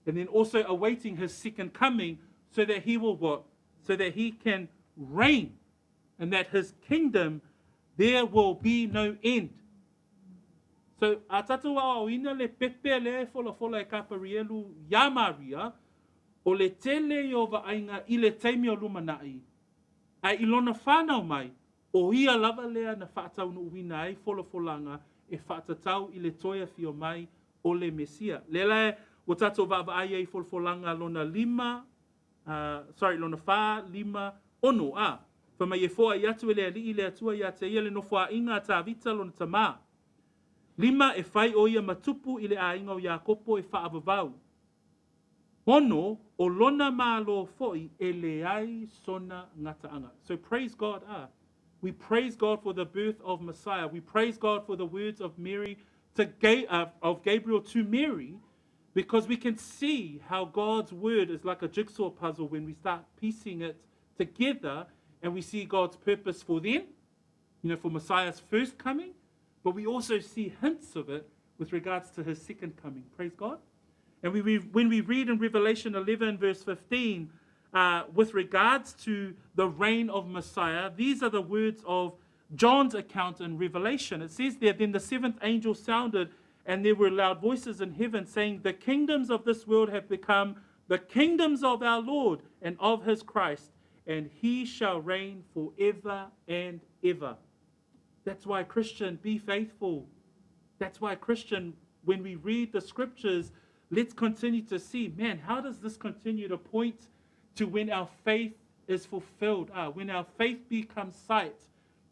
and then also awaiting his second coming so that he will what? So that he can reign, and that his kingdom, there will be no end. So, a tatua o ina le pepe le fola e Kaperielu ia Maria, o le tele I o vaainga I le teimi o lumanai. A ilona whanau mai, o ia lava lea na whaatau no uwina ai folanga e whaatatau I le toia fio mai o le Mesia. Lela o tatou vaaai ai folanga lona lona wha, lima, ono Whamai e fōa I atu ele ali I le atua I ate ia le no wha inga ta vita lona tamā. Lima e whai o ia matupu I le ainga o Iakopo e whaavavau. Ono o lona mālo foi e le ai sona ngataanga. So praise God. We praise God for the birth of Messiah. We praise God for the words of Mary of Gabriel to Mary, because we can see how God's word is like a jigsaw puzzle when we start piecing it together, and we see God's purpose for them, for Messiah's first coming. But we also see hints of it with regards to his second coming. Praise God. And when we read in Revelation 11, verse 15, with regards to the reign of Messiah, these are the words of John's account in Revelation. It says there, then the seventh angel sounded, and there were loud voices in heaven saying, the kingdoms of this world have become the kingdoms of our Lord and of his Christ, and he shall reign forever and ever. That's why, Christian, be faithful. That's why, Christian, when we read the scriptures, let's continue to see, man, how does this continue to point to when our faith is fulfilled, when our faith becomes sight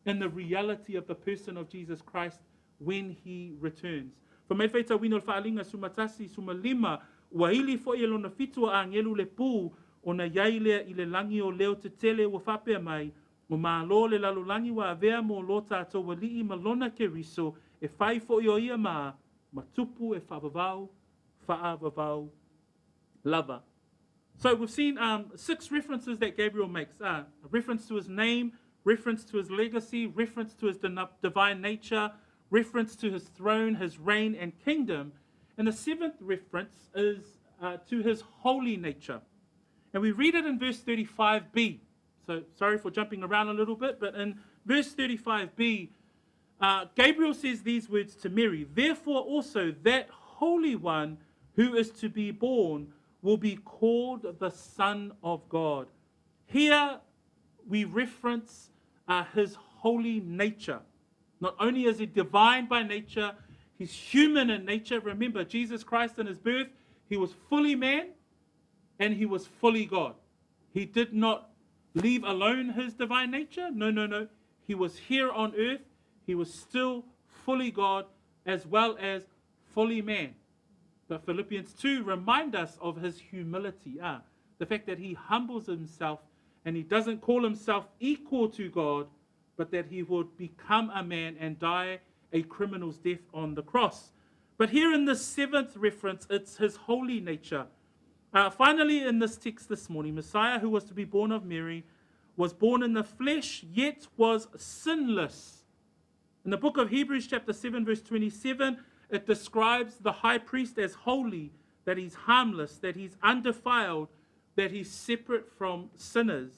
in the reality of the person of Jesus Christ when he returns. For me feita wino whaalinga sumatasi sumalima, wahili fo i lona fitua a ngelu le pū, o na yailea I le langi o leo te tele wa whapea mai, o mālo le lalolangi wa avea mo lo tātou wa lii malona ke riso, e whai fo I o ia maa, matupu e whaavavau lava. So we've seen 6 references that Gabriel makes. A reference to his name, reference to his legacy, reference to his divine nature, reference to his throne, his reign and kingdom. And the 7th reference is to his holy nature. And we read it in verse 35b. So sorry for jumping around a little bit, but in verse 35b, Gabriel says these words to Mary, therefore also that Holy One who is to be born will be called the Son of God. Here we reference his holy nature. Not only is he divine by nature, he's human in nature. Remember, Jesus Christ in his birth, he was fully man and he was fully God. He did not leave alone his divine nature. No. He was here on earth. He was still fully God as well as fully man. But Philippians 2 remind us of his humility. The fact that he humbles himself and he doesn't call himself equal to God, but that he would become a man and die a criminal's death on the cross. But here in the seventh reference, it's his holy nature. Finally, in this text this morning, Messiah, who was to be born of Mary, was born in the flesh, yet was sinless. In the book of Hebrews, chapter 7, verse 27, it describes the high priest as holy, that he's harmless, that he's undefiled, that he's separate from sinners.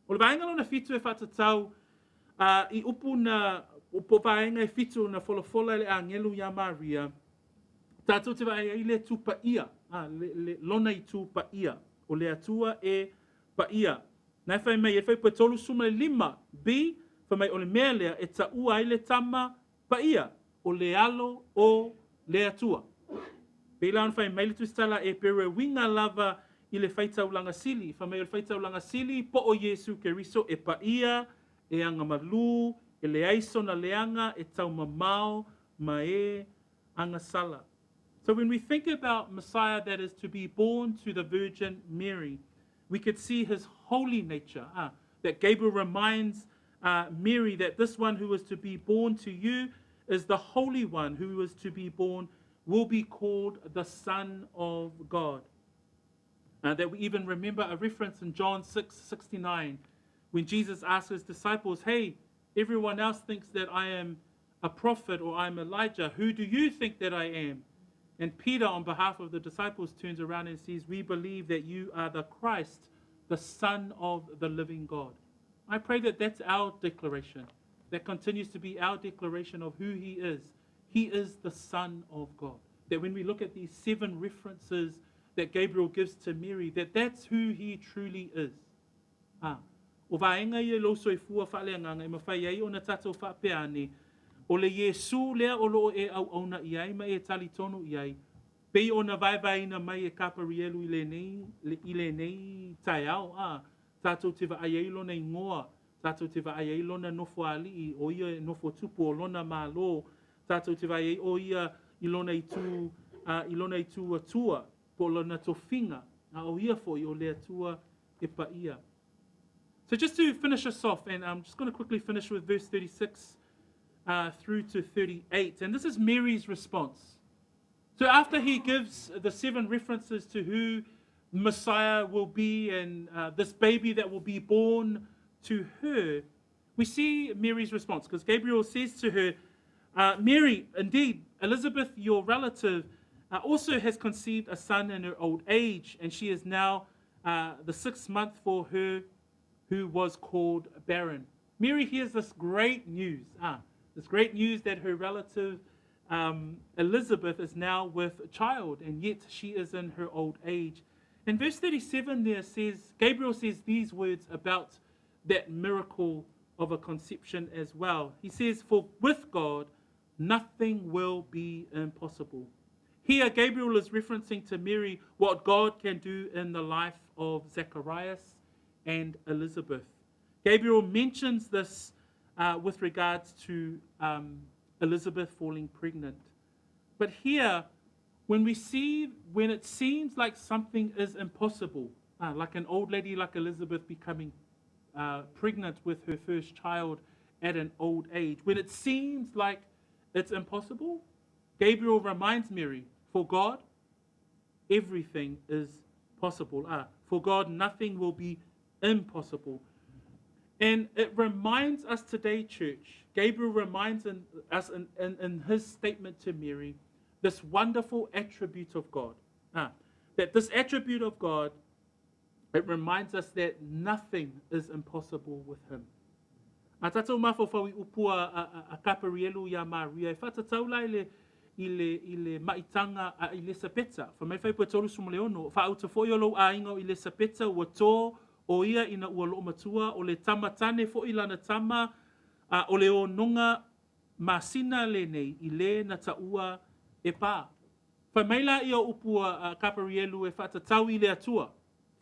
O le vaenga lona fitu e whatatau, I upu na upo vaenga e fitu na folofola le angelu ya Maria, tātou te vaenga I le tu paia, lona I tu paia, o le atua e paia. Nai whai mai, e whai patolu suma le lima, B, whai mai o le mea lea, e ta ua I le tama paia, o le alo o le atua. Pela on whai mai le tustala e pere winga lava I le whaitau langa sili. Whai mai o le whaitau langa sili, po o Yesu Keriso e paia, e anga malu, e le aiso na leanga, e tau mamao, ma e anga sala. So when we think about Messiah that is to be born to the Virgin Mary, we could see his holy nature, that Gabriel reminds Mary that this one who is to be born to you is the Holy One who is to be born, will be called the Son of God. That we even remember a reference in John 6:69, when Jesus asked his disciples, hey, everyone else thinks that I am a prophet or I'm Elijah. Who do you think that I am? And Peter, on behalf of the disciples, turns around and says, we believe that you are the Christ, the Son of the living God. I pray that that's our declaration. That continues to be our declaration of who he is. He is the Son of God. That when we look at these 7 references that Gabriel gives to Mary, that that's who he truly is. O vaenga I lo so I fua whaaleanganga, I mawhai ai o na tatou whapeane, o le Yesu lea o loo e au auna I ai, mai e tali tonu I ai. Pei o na vaivaina mai e Kaperielu I le nei tai au, tātou te vaai lona I ngoa, tātou te vaai lona nofo alii, o ia nofo tupu o lona malo, tātou te vaai o ia I lona I tu atua, po lona tofinga, o ia fo I o le atua e paia. So just to finish us off, and I'm just going to quickly finish with verse 36 through to 38, and this is Mary's response. So after he gives the 7 references to who Messiah will be and this baby that will be born to her, we see Mary's response, because Gabriel says to her, Mary, indeed, Elizabeth, your relative, also has conceived a son in her old age, and she is now the 6th month for her who was called barren. Mary hears this great news, that her relative Elizabeth is now with a child, and yet she is in her old age. And verse 37 there says, Gabriel says these words about that miracle of a conception as well. He says, for with God, nothing will be impossible. Here, Gabriel is referencing to Mary what God can do in the life of Zacharias and Elizabeth. Gabriel mentions this with regards to Elizabeth falling pregnant. But here, when it seems like something is impossible, like an old lady like Elizabeth becoming pregnant with her first child at an old age, when it seems like it's impossible, Gabriel reminds Mary, for God, everything is possible. For God, nothing will be impossible. And it reminds us today, church, Gabriel reminds us in his statement to Mary, this wonderful attribute of God. That this attribute of God, it reminds us that nothing is impossible with him. Tātou mafo whawi upua a Kaperielu ya Maria, e whatatau lai I le maitanga a I le sapeta. Whamai whai pua tolu sumo leono, whaauta fo I lo a ingo I le sapeta, ua tō o ia ina ua loo matua, o le tamatane fo I lana tama, o le o nonga masina le nei, I le na taua e pā. Whamai la ia upua a Kaperielu e whatatau I le atua.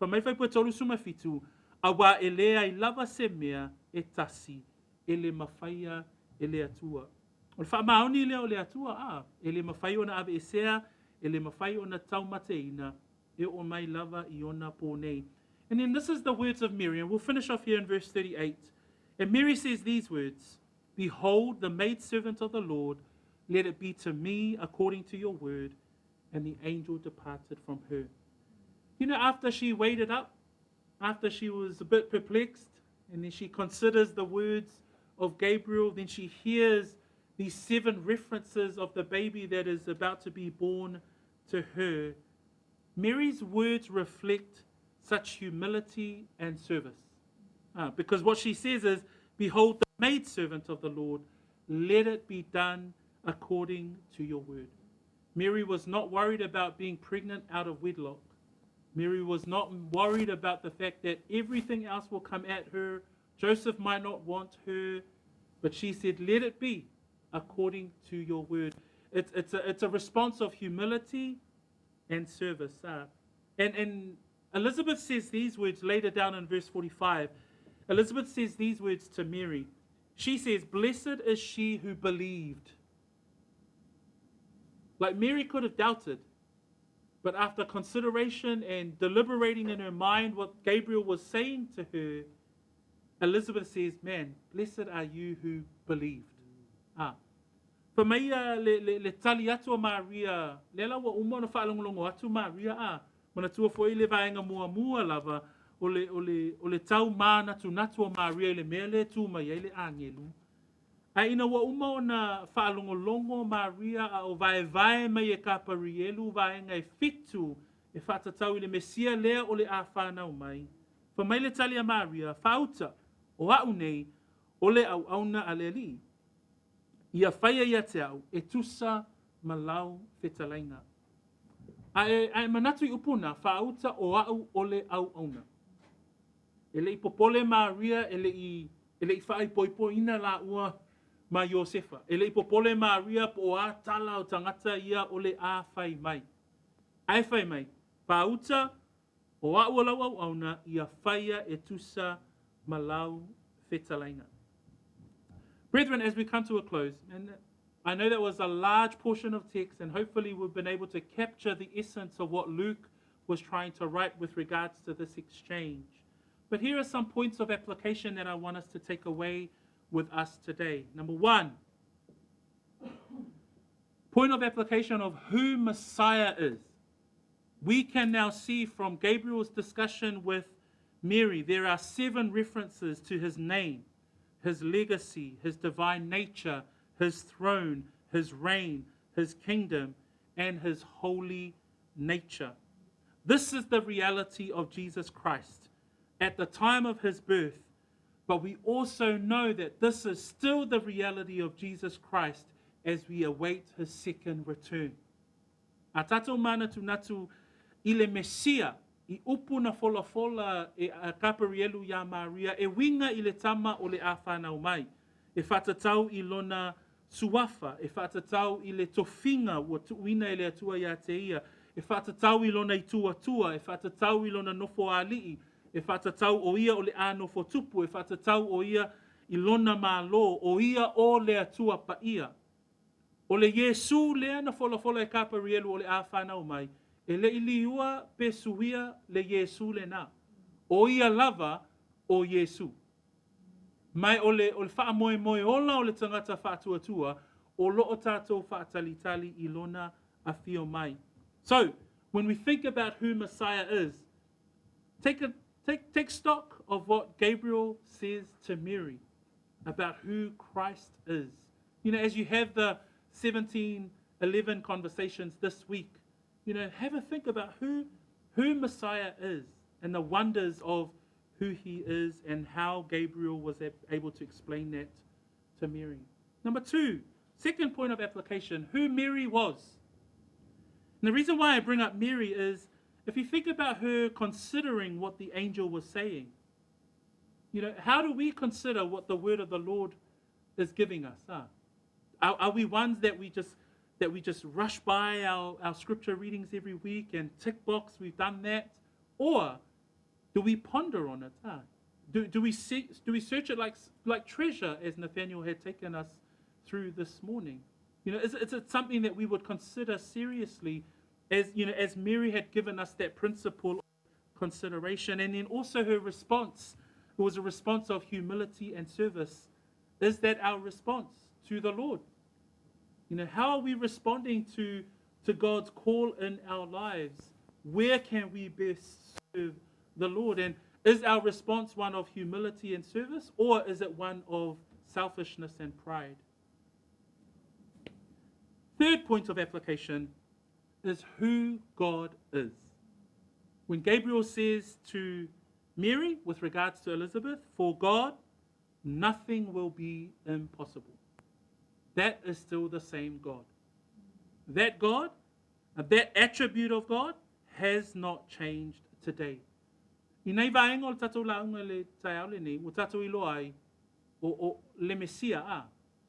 Whamai whai pua tolu suma fitu, a wā e lea I lava se mea e tasi, e le mawhaia e le atua. O le whaamaoni lea o le atua, e le mawhai ona ave esea, e le mawhai ona tau mateina, e o mai lava I ona pōnei. And then this is the words of Mary, and we'll finish off here in verse 38. And Mary says these words, behold, the maidservant of the Lord, let it be to me according to your word. And the angel departed from her. You know, after she waited up, after she was a bit perplexed, and then she considers the words of Gabriel, then she hears these 7 references of the baby that is about to be born to her. Mary's words reflect such humility and service. Because what she says is, behold, the maidservant of the Lord, let it be done according to your word. Mary was not worried about being pregnant out of wedlock. Mary was not worried about the fact that everything else will come at her. Joseph might not want her, but she said, let it be according to your word. It's a response of humility and service. And Elizabeth says these words later down in verse 45. Elizabeth says these words to Mary. She says, blessed is she who believed. Like Mary could have doubted, but after consideration and deliberating in her mind what Gabriel was saying to her, Elizabeth says, man, blessed are you who believed. Pa mai le tali atu a Maria, le la wa umona whaalongolongo atu Maria mana tua foi le vaenga mua lava, o le tau mana tu natu a Maria le mele tu mai le angelu. A ina wa uma o na whaalongolongo Maria a o vai mai e Kaperielu vaenga e fitu e whatatau le Mesia lea o le a whanau mai. Pa mai le tali a Maria, whauta o au nei o le au auna a le li. Ia whaia ia te au, e tusa malau whetalainga. Ai manatu I upuna, whauta o au o le au auna. E le I popole Maria, e le I whai poipoina la ua ma Iosefa. E le I popole Maria po a tala o tangata ia o le a whai mai. Ai whai mai, whauta o au o lau au auna, ia whaia e tusa malau whetalainga. Brethren, as we come to a close, and I know that was a large portion of text, and hopefully we've been able to capture the essence of what Luke was trying to write with regards to this exchange. But here are some points of application that I want us to take away with us today. Number 1, point of application of who Messiah is. We can now see from Gabriel's discussion with Mary, there are 7 references to his name, his legacy, his divine nature, his throne, his reign, his kingdom, and his holy nature. This is the reality of Jesus Christ at the time of his birth, but we also know that this is still the reality of Jesus Christ as we await his second return. A tatou mana tu natu I le Mesia, I upu na fola e a Kaperielu ya Maria, e winga I le tama o le a whanau mai. E whatatau I lona suafa, e whatatau I le tofinga ua tuuina e le atua ya te ia, e whatatau I lona I tua, e whatatau I lona nofo alii, e whatatau o ia o le a nofo tupu, e whatatau o ia I lona malo, o ia o le atua pa ia. O le Yesu lea na fola e Kaperielu o le a whanau mai, e le iliua pe suia le Yesu le na. O ia lava o Yesu. Mai o le wha moe ola o le tangata whātua o loo tātou whaatalitali I lona a whio mai. So, when we think about who Messiah is, take stock of what Gabriel says to Mary about who Christ is. You know, as you have the 1711 conversations this week, you know, have a think about who Messiah is and the wonders of who he is and how Gabriel was able to explain that to Mary. Number 2, second point of application, who Mary was. And the reason why I bring up Mary is if you think about her considering what the angel was saying, you know, how do we consider what the word of the Lord is giving us? Are we ones that we just rush by our scripture readings every week and tick box, we've done that? Or do we ponder on it? Do we search it like treasure, as Nathanael had taken us through this morning? You know, is it something that we would consider seriously, as you know, as Mary had given us that principle of consideration, and then also her response, it was a response of humility and service. Is that our response to the Lord? How are we responding to God's call in our lives? Where can we best serve the Lord? And is our response one of humility and service, or is it one of selfishness and pride? Third point of application is who God is. When Gabriel says to Mary, with regards to Elizabeth, for God, nothing will be impossible. That is still the same God. That God, that attribute of God, has not changed today. I nei vaenga o tatou launga le taiaole nei, o tatou ilo ai, o le Mesia a.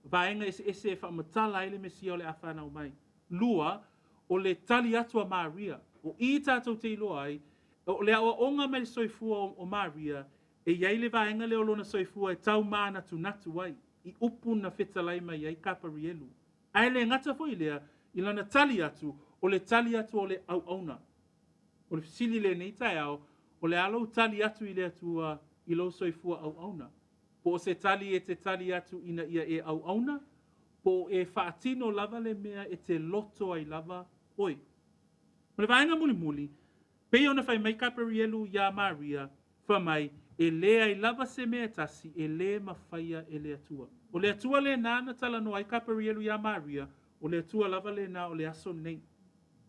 Vaenga ese whamatala ai le Mesia o le awhanau mai. Lua, o le tali atua Maria, o I tatou te ilo ai, o le awa onga mai soifua o Maria, e iai le vaenga le olona soifua e tau mana tu natu ai, I upu na whetalai mai ai Kaperielu. Ai le ngata foi lea, I lana tali atu, o le tali atu o le au auna. O le sili le nei tai au, o le alo tali atu I le atua I lo soifua au auna. Po o se tali e te tali atu ina ia e au auna, po e whaatino lava le mea e te loto ai lava, oi. O le vaenga muli muli, pei ona whai mai Kaperielu ia Maria, whamai, e le ai lava se mea tasi, e le mawhaia e le atua. O le atua le nana tala no ai Kaperielu ia Maria, o le atua lava le na o le aso nei.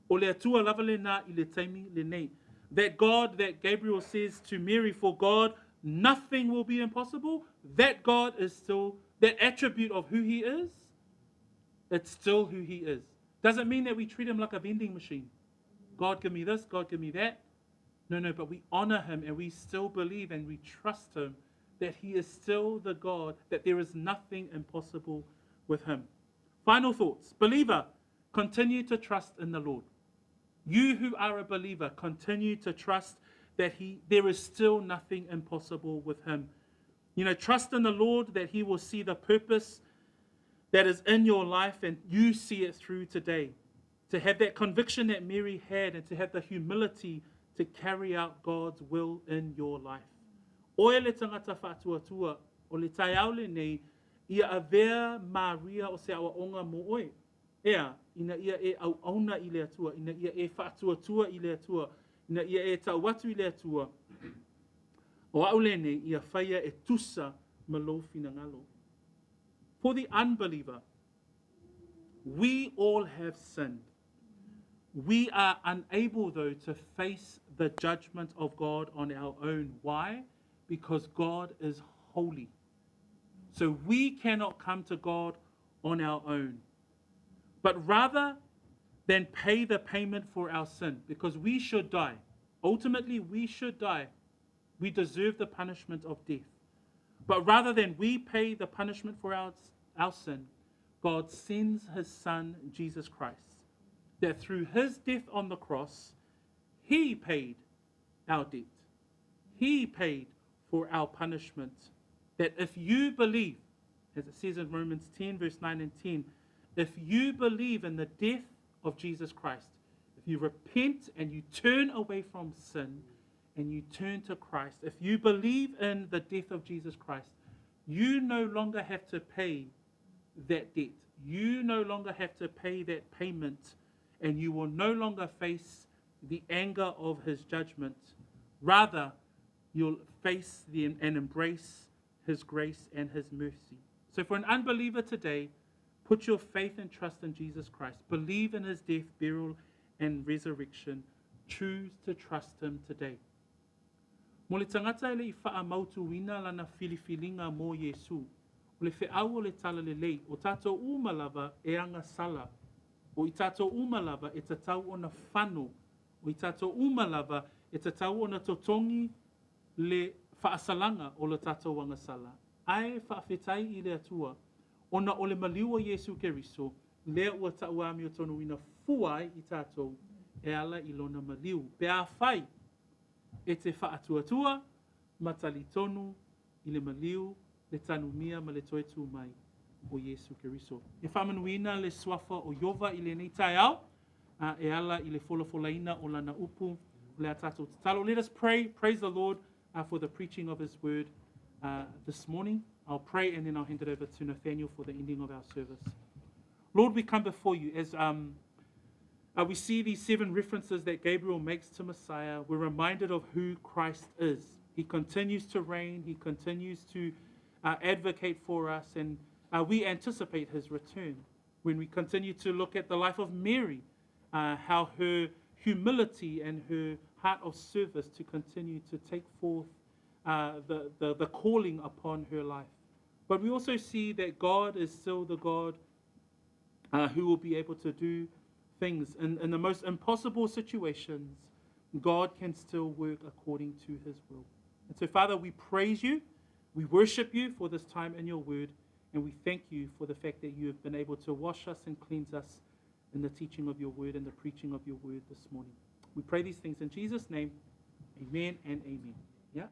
O le atua lava le na I le taimi le nei. That God, that Gabriel says to Mary, for God, nothing will be impossible. That God is still, that attribute of who he is, it's still who he is. Doesn't mean that we treat him like a vending machine. God give me this, God give me that. No, but we honor him and we still believe and we trust him that he is still the God, that there is nothing impossible with him. Final thoughts. Believer, continue to trust in the Lord. You who are a believer, continue to trust that there is still nothing impossible with him. Trust in the Lord that he will see the purpose that is in your life and you see it through today. To have that conviction that Mary had and to have the humility to carry out God's will in your life. Oe le tangata whatuatua o le taiaole nei ia avea Maria o se awa onga mo oe. Ea, ina ia e au auna I le atua, ina ia e whaatuatua I le atua, ina ia e tauatu I le atua. O au le nei ia whaia e tusa malofina ngalo. For the unbeliever, we all have sinned. We are unable, though, to face the judgment of God on our own. Why? Because God is holy. So we cannot come to God on our own. But rather than pay the payment for our sin, because we should die. Ultimately, we should die. We deserve the punishment of death. But rather than we pay the punishment for our sin, God sends his Son, Jesus Christ, that through his death on the cross, he paid our debt. He paid for our punishment. That if you believe, as it says in Romans 10, verse 9 and 10, if you believe in the death of Jesus Christ, if you repent and you turn away from sin and you turn to Christ, if you believe in the death of Jesus Christ, you no longer have to pay that debt. You no longer have to pay that payment, and you will no longer face the anger of his judgment. Rather, you'll face and embrace his grace and his mercy. So for an unbeliever today, put your faith and trust in Jesus Christ. Believe in his death, burial, and resurrection. Choose to trust him today. Mo le tangata ele I wha mautu wina lana filifilinga mo Yesu. O le whiau o le tala le lei, o tātou umalava e anga sala. O I tātou umalava e tatau o na whano. O I tātou umalava e tatau o na totongi le whaasalanga o le tātou anga sala. Ai whaafetai I le atua. Ona o le maliu o Yesu Keriso, lea ua tauami o tonu ina fuai I tātou e ala I lona maliu. Pea whai e te whaatuatua, matali tonu I le maliu, le tanumia ma le toetu mai o Yesu Keriso. E whamanuina le swafa o Yova I le nei tai au, e ala I le folafolaina o lana upu, o le a tātou tatalo. Let us pray, praise the Lord for the preaching of his word this morning. I'll pray and then I'll hand it over to Nathanael for the ending of our service. Lord, we come before you as we see these 7 references that Gabriel makes to Messiah. We're reminded of who Christ is. He continues to reign. He continues to advocate for us, and we anticipate his return. When we continue to look at the life of Mary, how her humility and her heart of service to continue to take forth the calling upon her life. But we also see that God is still the God who will be able to do things in the most impossible situations. God can still work according to his will. And so, Father, we praise you, we worship you for this time in your word, and we thank you for the fact that you have been able to wash us and cleanse us in the teaching of your word and the preaching of your word this morning. We pray these things in Jesus' name. Amen and amen. Yeah.